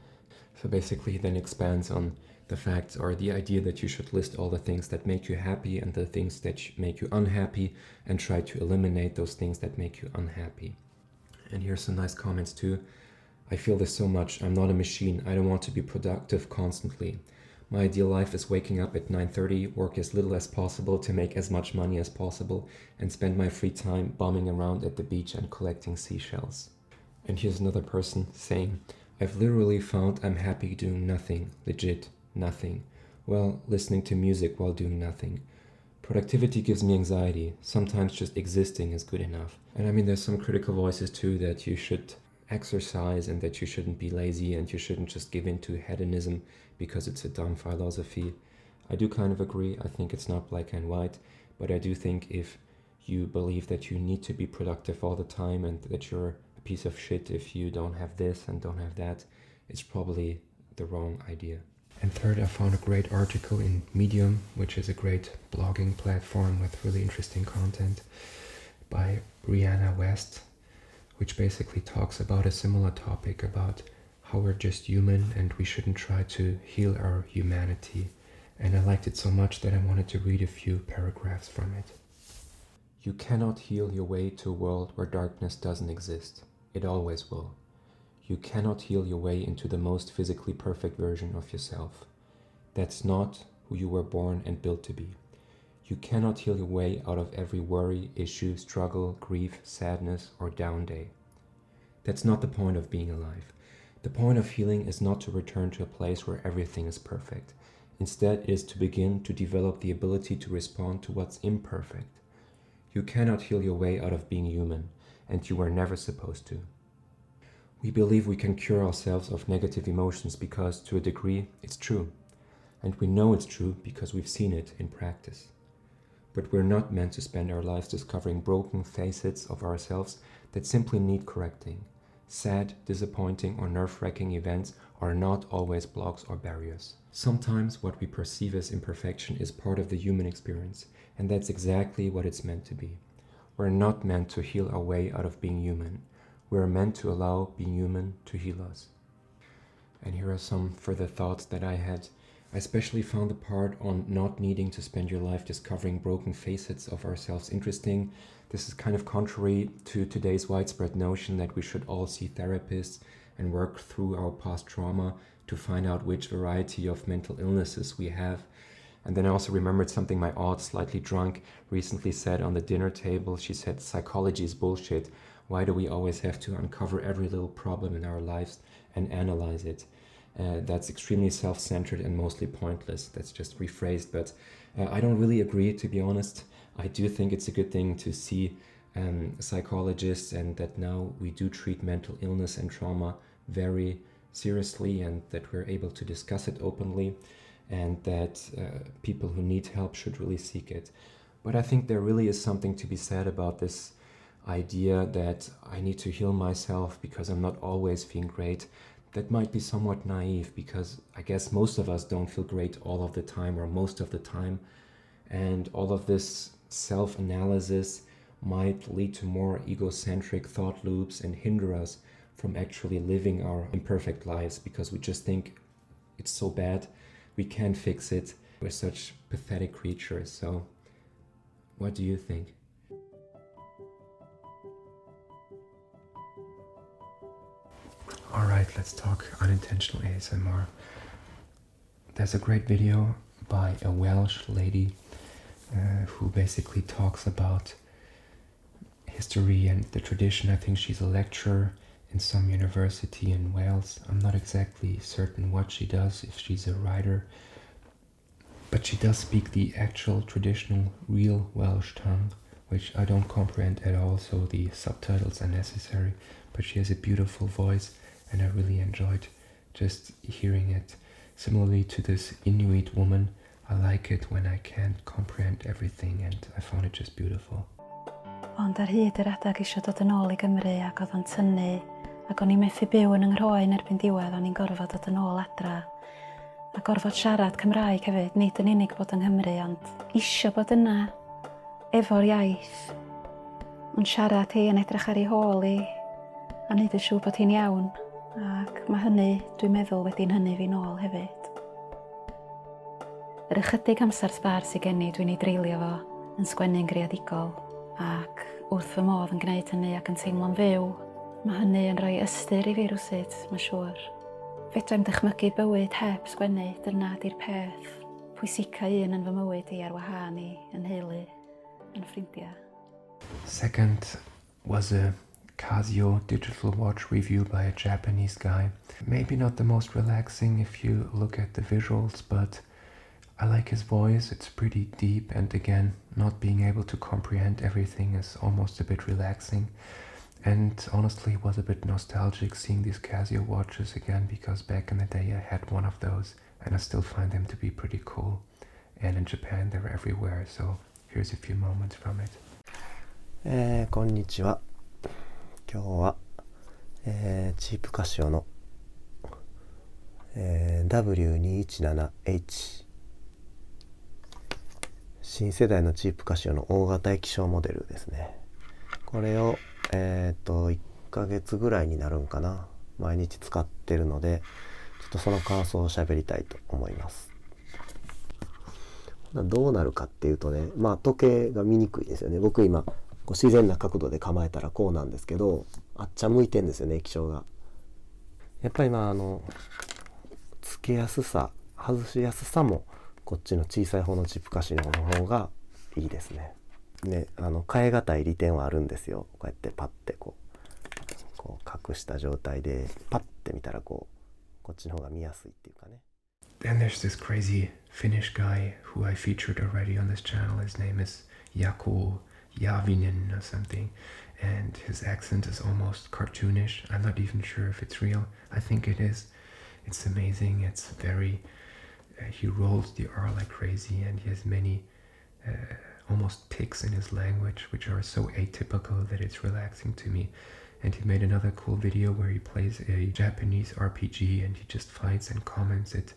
So basically then expands on the fact or the idea that you should list all the things that make you happy and the things that make you unhappy, and try to eliminate those things that make you unhappy. And here's some nice comments too. "I feel this so much. I'm not a machine. I don't want to be productive constantly. My ideal life is waking up at 9:30, work as little as possible to make as much money as possible, and spend my free time bumming around at the beach and collecting seashells." And here's another person saying, "I've literally found I'm happy doing nothing, legit, nothing. Well, listening to music while doing nothing. Productivity gives me anxiety. Sometimes just existing is good enough." And I mean, there's some critical voices too that you should exercise and that you shouldn't be lazy and you shouldn't just give in to hedonism because it's a dumb philosophy. I do kind of agree. I think it's not black and white, but I do think if you believe that you need to be productive all the time and that you're a piece of shit if you don't have this and don't have that, it's probably the wrong idea. And third, I found a great article in Medium, which is a great blogging platform with really interesting content, by Brianna West, which basically talks about a similar topic about how we're just human and we shouldn't try to heal our humanity. And I liked it so much that I wanted to read a few paragraphs from it. "You cannot heal your way to a world where darkness doesn't exist. It always will. You cannot heal your way into the most physically perfect version of yourself. That's not who you were born and built to be. You cannot heal your way out of every worry, issue, struggle, grief, sadness, or down day. That's not the point of being alive. The point of healing is not to return to a place where everything is perfect. Instead, it is to begin to develop the ability to respond to what's imperfect. You cannot heal your way out of being human, and you were never supposed to. We believe we can cure ourselves of negative emotions because, to a degree, it's true. And we know it's true because we've seen it in practice. But we're not meant to spend our lives discovering broken facets of ourselves that simply need correcting. Sad, disappointing, or nerve-wracking events are not always blocks or barriers. Sometimes what we perceive as imperfection is part of the human experience, and that's exactly what it's meant to be. We're not meant to heal our way out of being human. We're meant to allow being human to heal us." And here are some further thoughts that I had. I especially found the part on not needing to spend your life discovering broken facets of ourselves interesting. This is kind of contrary to today's widespread notion that we should all see therapists and work through our past trauma to find out which variety of mental illnesses we have. And then I also remembered something my aunt, slightly drunk, recently said on the dinner table. She said, "Psychology is bullshit. Why do we always have to uncover every little problem in our lives and analyze it? That's extremely self-centered and mostly pointless." That's just rephrased, but I don't really agree, to be honest. I do think it's a good thing to see psychologists, and that now we do treat mental illness and trauma very seriously, and that we're able to discuss it openly, and that people who need help should really seek it. But I think there really is something to be said about this idea that I need to heal myself because I'm not always feeling great. That might be somewhat naive, because I guess most of us don't feel great all of the time or most of the time, and all of this self-analysis might lead to more egocentric thought loops and hinder us from actually living our imperfect lives, because we just think it's so bad, we can't fix it, we're such pathetic creatures. So what do you think? Alright, let's talk unintentional ASMR. There's a great video by a Welsh lady who basically talks about history and the tradition. I think she's a lecturer in some university in Wales. I'm not exactly certain what she does, if she's a writer, but she does speak the actual traditional real Welsh tongue, which I don't comprehend at all, so the subtitles are necessary. But she has a beautiful voice and I really enjoyed just hearing it. Similarly to this Inuit woman, I like it when I can't comprehend everything and I found it just beautiful. Ond ar hyd yr adag eisiau dod yn ôl I Gymru ac oedd o'n tynnu ac o'n I methu byw yn Nghroen erbyn diwedd, o'n i'n gorfod dod yn ôl adra a gorfod siarad Cymraeg hefyd, nid yn unig bod yng Nghymru ond isio bod yna efo'r iaith ond siarad hi yn edrych ar ei hôl I a neud yn siŵr bod hi'n iawn ac mae hynny dwi'n meddwl wedi'n hynny fi nôl hefyd. Yr ychydig amser sbar sydd gen I dwi'n ei dreulio fo yn sgwennu'n greadigol ac wrth fy modd yn gwneud hynny ac yn teimlo'n fyw, mae hynny yn rhoi ystyr I fi rwsyd, mae'n siŵr. Fedrai'm dychmygu bywyd heb sgwennu, dyna di'r peth pwysica un yn fy mywyd I ar wahân I yn nheulu, yn ffrindiau. Second was a Casio digital watch review by a Japanese guy. Maybe not the most relaxing if you look at the visuals, but I like his voice, it's pretty deep, and again, not being able to comprehend everything is almost a bit relaxing. And honestly, it was a bit nostalgic seeing these Casio watches again, because back in the day I had one of those and I still find them to be pretty cool. And in Japan they're everywhere, so here's a few moments from it. こんにちは。今日は、チープカシオの、W217H 新世代のチープカシオの大型液晶モデルですね。これを、1ヶ月ぐらいになるんかな。毎日使ってるので、ちょっとその感想を喋りたいと思います。どうなるかっていうとね、まあ時計が見にくいですよね。僕今こう自然な角度で構えたらこうなんですけど、あっちゃ向いてんですよね、液晶が。やっぱりつけやすさ、外しやすさもこっちの小さい方のチップカシオの方がいいですね。ね、変え難い利点はあるんですよ。こうやってパッてこう隠した状態でパッて見たらこっちの方が見やすいっていうかね。Then there's this crazy Finnish guy who I featured already on this channel. His name is Jaakko Javinen or something, and his accent is almost cartoonish. I'm not even sure if it's real. I think it is. It's amazing. It's very he rolls the R like crazy, and he has many almost tics in his language which are so atypical that it's relaxing to me. And he made another cool video where he plays a Japanese RPG and he just fights and comments it.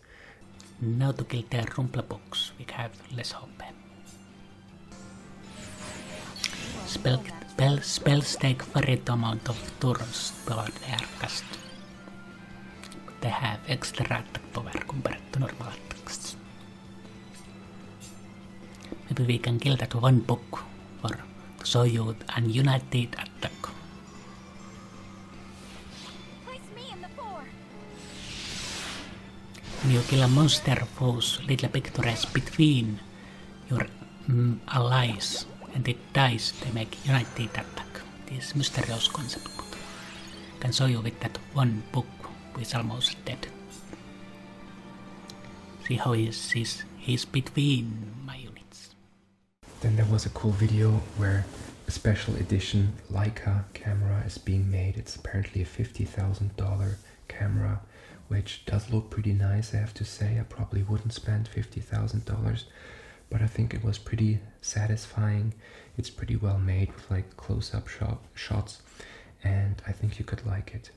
Now to kill the Rumplebox, we have less hope. Spells take very amount of turns toward their cast. They have extra attack power compared to normal attacks. Maybe we can kill that one book to show you an united attack. When you kill a monster foes, little pictures between your allies and it dies, they make united attack. This mysterious concept, but I can show you with that one book who is almost dead. See how he's between my units. Then there was a cool video where a special edition Leica camera is being made. It's apparently a $50,000 camera, which does look pretty nice, I have to say. I probably wouldn't spend $50,000, but I think it was pretty satisfying. It's pretty well made with like close-up shots, and I think you could like it.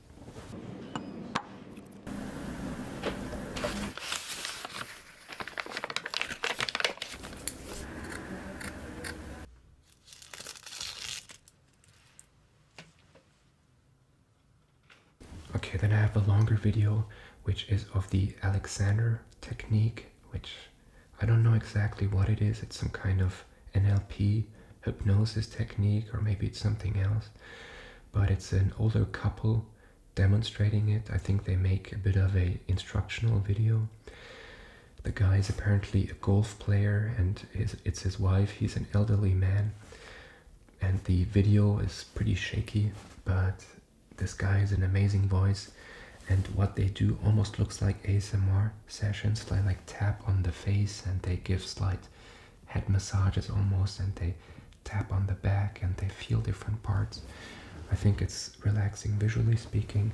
Okay, then I have a longer video which is of the Alexander technique, which I don't know exactly what it is. It's some kind of NLP hypnosis technique, or maybe it's something else. But it's an older couple demonstrating it. I think they make a bit of a instructional video. The guy is apparently a golf player and it's his wife. He's an elderly man and the video is pretty shaky, but this guy has an amazing voice, and what they do almost looks like ASMR sessions. They like tap on the face and they give slight head massages almost, and they tap on the back and they feel different parts. I think it's relaxing visually speaking.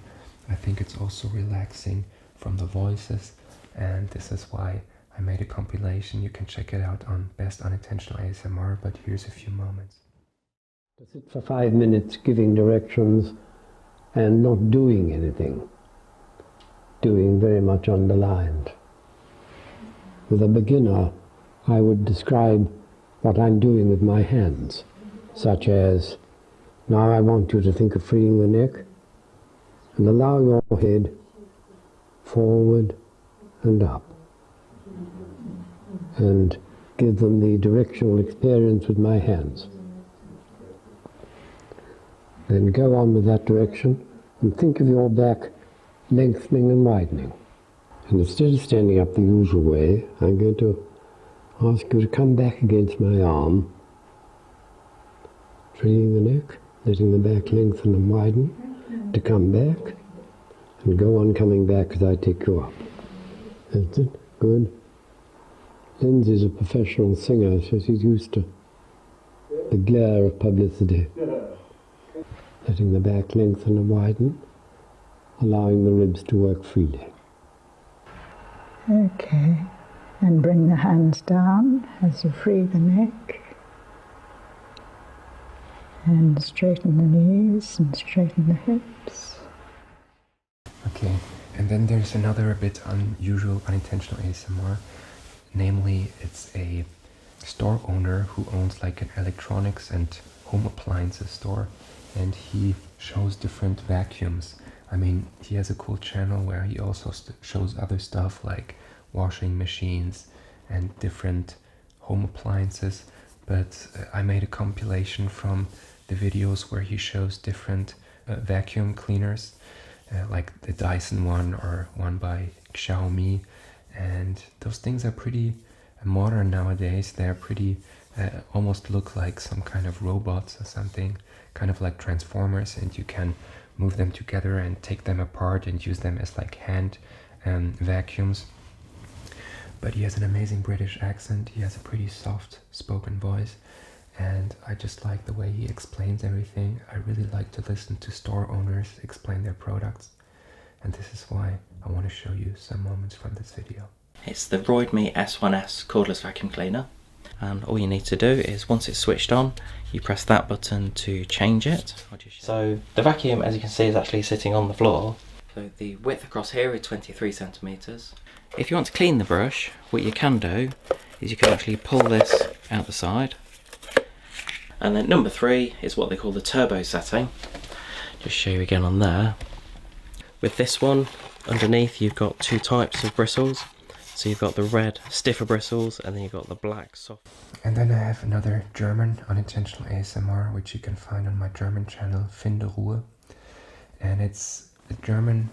I think it's also relaxing from the voices, and this is why I made a compilation. You can check it out on Best Unintentional ASMR, but here's a few moments. To sit for 5 minutes giving directions and not doing anything. Doing very much underlined. With a beginner, I would describe what I'm doing with my hands, such as, now I want you to think of freeing the neck and allow your head forward and up, and give them the directional experience with my hands. Then go on with that direction and think of your back lengthening and widening. And instead of standing up the usual way, I'm going to ask you to come back against my arm, freeing the neck, letting the back lengthen and widen, to come back, and go on coming back as I take you up. That's it. Good. Lindsay's a professional singer, so she's used to the glare of publicity. Letting the back lengthen and widen, allowing the ribs to work freely. Okay, and bring the hands down as you free the neck. And straighten the knees and straighten the hips. Okay, and then there's another a bit unusual unintentional ASMR. Namely, it's a store owner who owns like an electronics and home appliances store, and he shows different vacuums. I mean, he has a cool channel where he also shows other stuff like washing machines and different home appliances, but I made a compilation from the videos where he shows different vacuum cleaners, like the Dyson one or one by Xiaomi, and those things are pretty modern nowadays. They're pretty almost look like some kind of robots or something, kind of like Transformers, and you can move them together and take them apart and use them as like hand vacuums. But he has an amazing British accent. He has a pretty soft spoken voice, and I just like the way he explains everything. I really like to listen to store owners explain their products, and this is why I want to show you some moments from this video. It's the Roidme S1S cordless vacuum cleaner, and all you need to do is once it's switched on, you press that button to change it. So the vacuum, as you can see, is actually sitting on the floor. So the width across here is 23 centimeters. If you want to clean the brush, what you can do is you can actually pull this out the side. And then number 3 is what they call the turbo setting. Just show you again on there. With this one, underneath you've got 2 types of bristles. So you've got the red, stiffer bristles, and then you've got the black, soft. And then I have another German unintentional ASMR, which you can find on my German channel, Finde Ruhe. And it's a German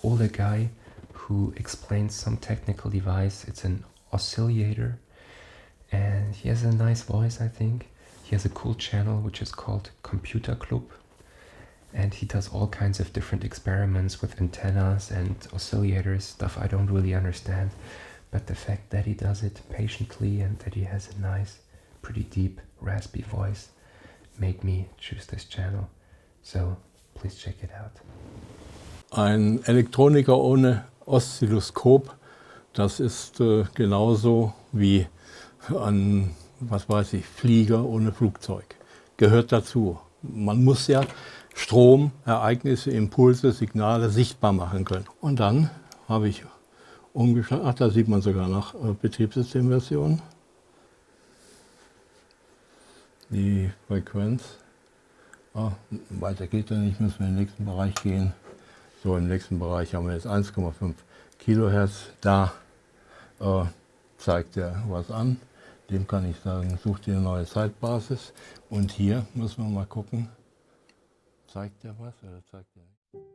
older guy who explains some technical device. It's an oscillator, and he has a nice voice, I think. He has a cool channel which is called Computer Club, and he does all kinds of different experiments with antennas and oscillators, stuff I don't really understand, but the fact that he does it patiently and that he has a nice, pretty deep, raspy voice made me choose this channel. So please check it out. Ein Elektroniker ohne Oszilloskop, das ist genauso wie ein, was weiß ich, Flieger ohne Flugzeug. Gehört dazu. Man muss ja Strom, Ereignisse, Impulse, Signale sichtbar machen können. Und dann habe ich umgeschaltet, ach, da sieht man sogar noch Betriebssystemversion. Die Frequenz. Ah, weiter geht er nicht, müssen wir in den nächsten Bereich gehen. So, im nächsten Bereich haben wir jetzt 1,5 Kilohertz. Da zeigt er was an. Dem kann ich sagen, such dir eine neue Zeitbasis. Und hier müssen wir mal gucken, zeigt er was oder zeigt er nicht?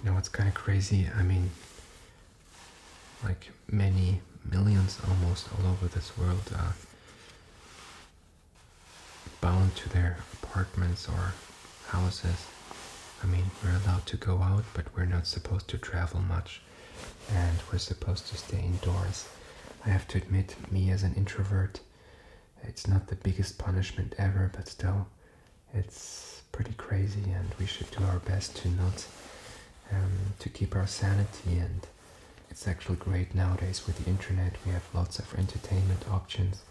You know, it's kind of crazy. I mean, like many millions almost all over this world are bound to their apartments or houses. I mean, we're allowed to go out, but we're not supposed to travel much, and we're supposed to stay indoors. I have to admit, me as an introvert, it's not the biggest punishment ever, but still, it's pretty crazy, and we should do our best to not, to keep our sanity. And it's actually great nowadays with the internet. We have lots of entertainment options,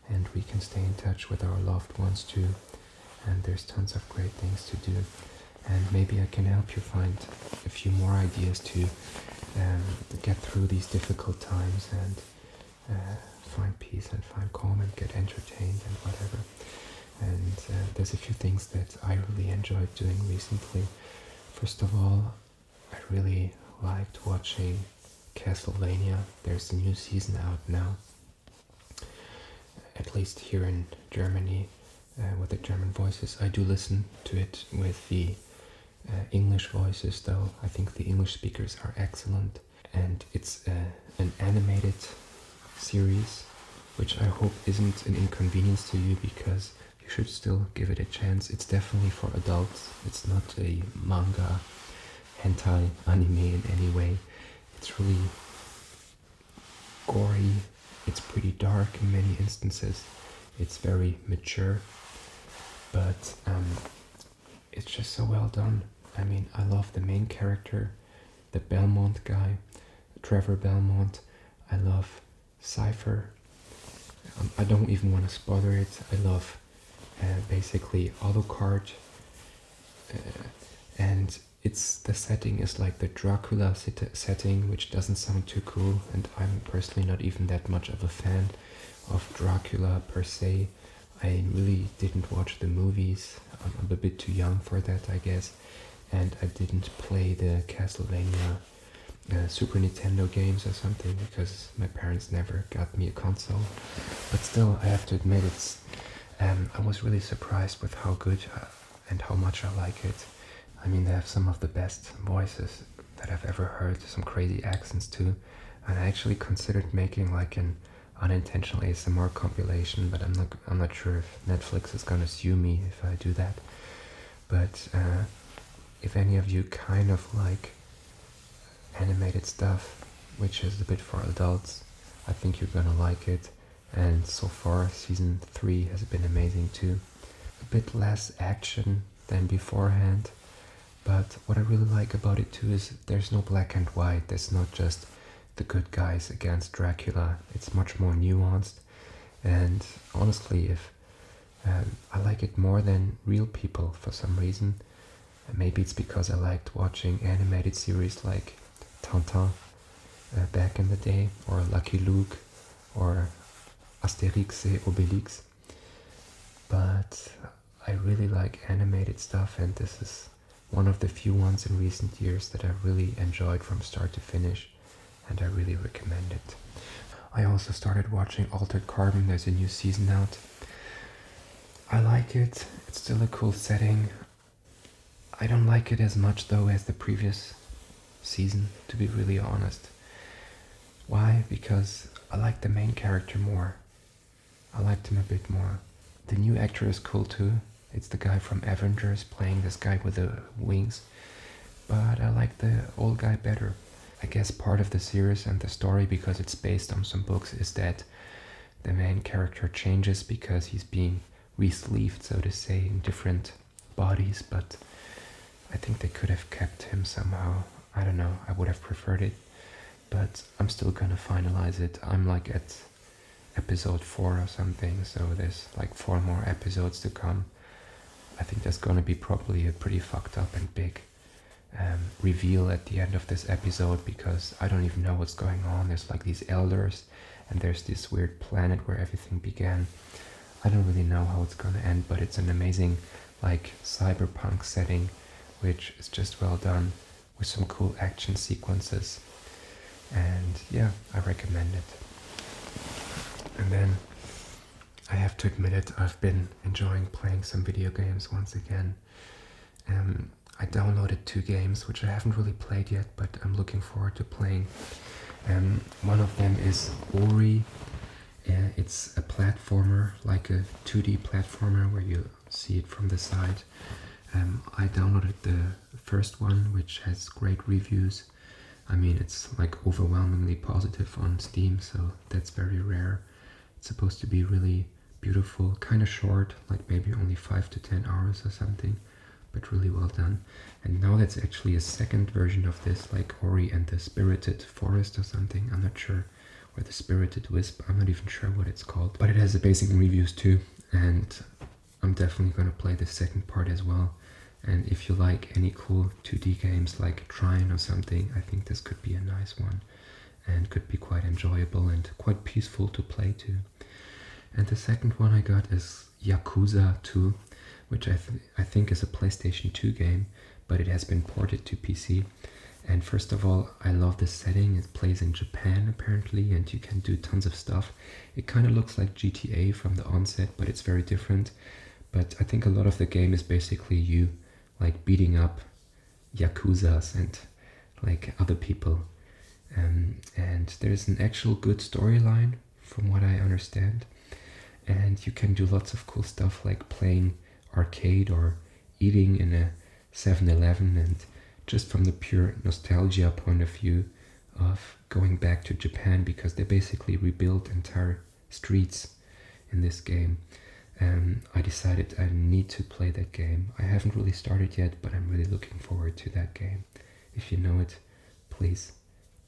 and we can stay in touch with our loved ones too, and there's tons of great things to do. And maybe I can help you find a few more ideas to get through these difficult times and find peace and find calm and get entertained and whatever. And there's a few things that I really enjoyed doing recently. First of all, I really liked watching Castlevania. There's a new season out now, at least here in Germany, with the German voices. I do listen to it with the English voices, though. I think the English speakers are excellent, and it's an animated series, which I hope isn't an inconvenience to you, because you should still give it a chance. It's definitely for adults. It's not a manga, hentai, anime in any way. It's really gory. It's pretty dark in many instances. It's very mature, but it's just so well done. I mean, I love the main character, the Belmont guy, Trevor Belmont. I love Cypher. I don't even want to spoiler it. I love basically Alucard, and the setting is like the Dracula setting, which doesn't sound too cool, and I'm personally not even that much of a fan of Dracula per se. I really didn't watch the movies. I'm a bit too young for that, I guess, and I didn't play the Castlevania Super Nintendo games or something, because my parents never got me a console. But still, I have to admit, I was really surprised with how good and how much I like it. I mean, they have some of the best voices that I've ever heard, some crazy accents too, and I actually considered making like an unintentional ASMR compilation, but I'm not sure if Netflix is gonna sue me if I do that. But if any of you kind of like animated stuff, which is a bit for adults, I think you're gonna like it. And so far, season 3 has been amazing too. A bit less action than beforehand, but what I really like about it too is there's no black and white. There's not just the good guys against Dracula. It's much more nuanced, and honestly, if I like it more than real people for some reason. Maybe it's because I liked watching animated series like Tintin back in the day, or Lucky Luke, or Asterix et Obelix. But I really like animated stuff, and this is one of the few ones in recent years that I really enjoyed from start to finish, and I really recommend it. I also started watching Altered Carbon. There's a new season out. I like it. It's still a cool setting. I don't like it as much though as the previous season, to be really honest. Why? Because I like the main character more. I liked him a bit more. The new actor is cool too. It's the guy from Avengers playing this guy with the wings. But I like the old guy better. I guess part of the series and the story, because it's based on some books, is that the main character changes because he's being re-sleeved, so to say, in different bodies. But I think they could have kept him somehow. I don't know, I would have preferred it. But I'm still gonna finalize it. I'm like at episode 4 or something, so there's like 4 more episodes to come. I think there's gonna be probably a pretty fucked up and big reveal at the end of this episode, because I don't even know what's going on. There's like these elders, and there's this weird planet where everything began. I don't really know how it's gonna end, but it's an amazing like cyberpunk setting, which is just well done, with some cool action sequences. And yeah, I recommend it. And then I have to admit it, I've been enjoying playing some video games once again. I downloaded 2 games which I haven't really played yet, but I'm looking forward to playing. One of them is Ori. It's a platformer, like a 2D platformer where you see it from the side. I downloaded the first one, which has great reviews. I mean, it's like overwhelmingly positive on Steam, so that's very rare. It's supposed to be really beautiful, kind of short, like maybe only 5 to 10 hours or something, but really well done. And now that's actually a second version of this, like Ori and the Spirited Forest or something, I'm not sure, or the Spirited Wisp, I'm not even sure what it's called, but it has amazing reviews too, and I'm definitely gonna play the second part as well. And if you like any cool 2D games like Trine or something, I think this could be a nice one and could be quite enjoyable and quite peaceful to play too. And the second one I got is Yakuza 2, which I think is a PlayStation 2 game, but it has been ported to PC. And first of all, I love the setting. It plays in Japan apparently, and you can do tons of stuff. It kind of looks like GTA from the onset, but it's very different. But I think a lot of the game is basically you like beating up Yakuzas and like other people. And there's an actual good storyline from what I understand. And you can do lots of cool stuff like playing arcade or eating in a 7-Eleven, and just from the pure nostalgia point of view of going back to Japan, because they basically rebuilt entire streets in this game. I decided I need to play that game. I haven't really started yet, but I'm really looking forward to that game. If you know it, please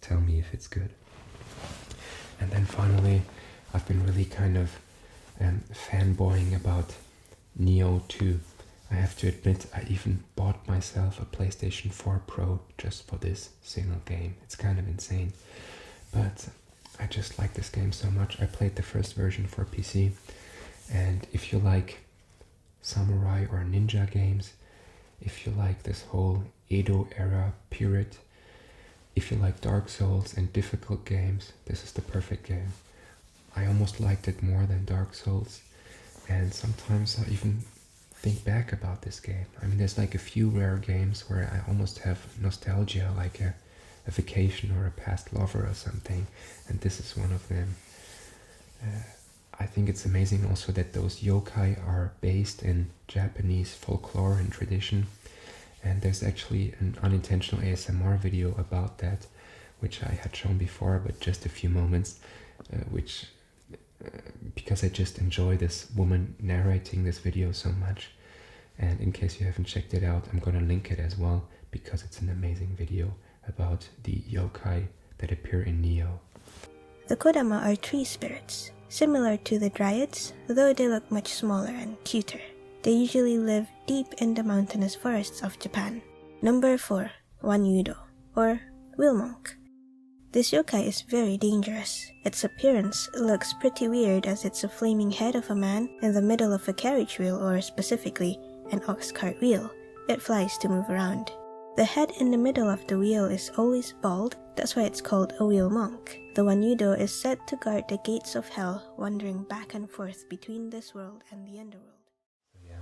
tell me if it's good. And then finally, I've been really kind of fanboying about Neo 2. I have to admit, I even bought myself a PlayStation 4 Pro just for this single game. It's kind of insane, but I just like this game so much. I played the first version for PC, and if you like samurai or ninja games, if you like this whole Edo era period, if you like Dark Souls and difficult games, this is the perfect game. I almost liked it more than Dark Souls, and sometimes I even think back about this game. I mean, there's like a few rare games where I almost have nostalgia, like a vacation or a past lover or something, and this is one of them. I think it's amazing also that those yokai are based in Japanese folklore and tradition, and there's actually an unintentional ASMR video about that, which I had shown before, but just a few moments, because I just enjoy this woman narrating this video so much. And in case you haven't checked it out, I'm gonna link it as well, because it's an amazing video about the yokai that appear in Neo. The Kodama are tree spirits, similar to the dryads, though they look much smaller and cuter. They usually live deep in the mountainous forests of Japan. Number 4, Wanyudo, or Wheel Monk. This yokai is very dangerous. Its appearance looks pretty weird, as it's a flaming head of a man in the middle of a carriage wheel, or specifically an ox cart wheel. It flies to move around. The head in the middle of the wheel is always bald, that's why it's called a wheel monk. The Wanyudo is said to guard the gates of hell, wandering back and forth between this world and the underworld. Yeah,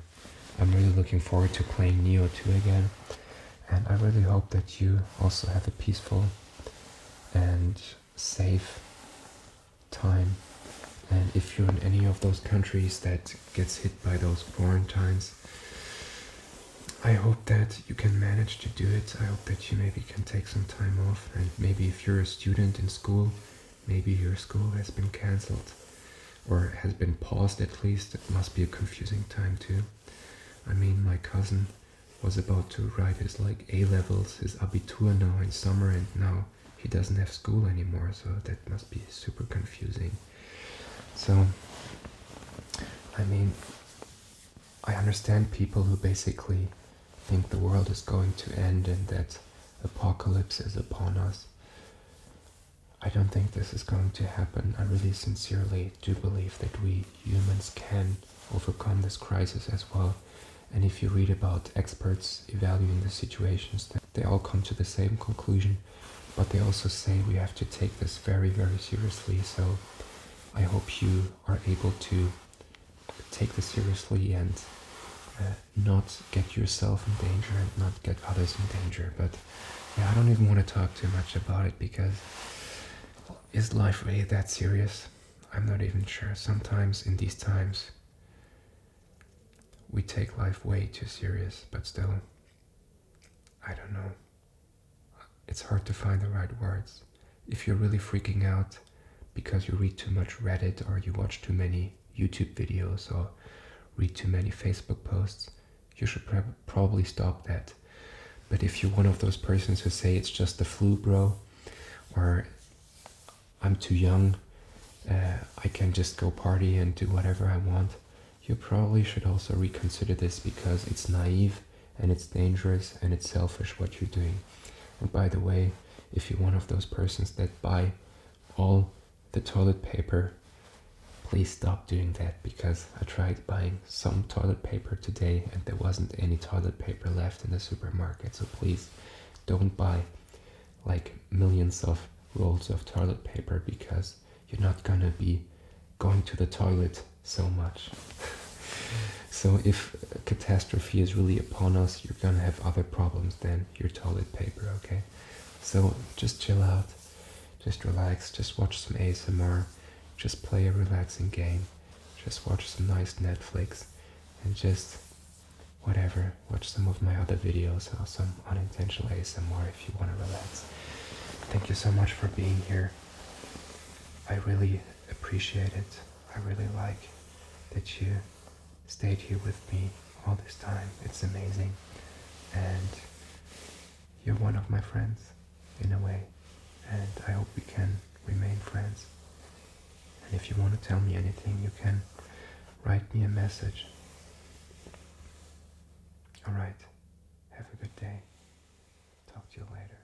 I'm really looking forward to playing Neo 2 again, and I really hope that you also have a peaceful and safe time. And if you're in any of those countries that gets hit by those quarantines, I hope that you can manage to do it. I hope that you maybe can take some time off, and maybe if you're a student in school, maybe your school has been cancelled or has been paused at least. It must be a confusing time too. I mean, my cousin was about to write his like A-levels, his Abitur now in summer, and now he doesn't have school anymore, so that must be super confusing. So, I mean, I understand people who basically think the world is going to end and that apocalypse is upon us. I don't think this is going to happen. I really sincerely do believe that we humans can overcome this crisis as well. And if you read about experts evaluating the situations, they all come to the same conclusion, but they also say we have to take this very, very seriously. So I hope you are able to take this seriously and not get yourself in danger and not get others in danger. But yeah, I don't even want to talk too much about it, because is life really that serious? I'm not even sure. Sometimes in these times we take life way too serious, but still, I don't know. It's hard to find the right words. If you're really freaking out because you read too much Reddit, or you watch too many YouTube videos, or read too many Facebook posts, you should probably stop that. But if you're one of those persons who say it's just the flu, bro, or I'm too young, I can just go party and do whatever I want, you probably should also reconsider this, because it's naive and it's dangerous and it's selfish what you're doing. And by the way, if you're one of those persons that buy all the toilet paper, please stop doing that, because I tried buying some toilet paper today and there wasn't any toilet paper left in the supermarket. So please don't buy like millions of rolls of toilet paper, because you're not gonna be going to the toilet so much. So if a catastrophe is really upon us, you're gonna have other problems than your toilet paper, okay? So just chill out, just relax, just watch some ASMR, just play a relaxing game, just watch some nice Netflix, and just whatever, watch some of my other videos or some unintentional ASMR if you want to relax. Thank you so much for being here. I really appreciate it. I really like that you stayed here with me all this time. It's amazing. And you're one of my friends, in a way. And I hope we can remain friends. And if you want to tell me anything, you can write me a message. Alright. Have a good day. Talk to you later.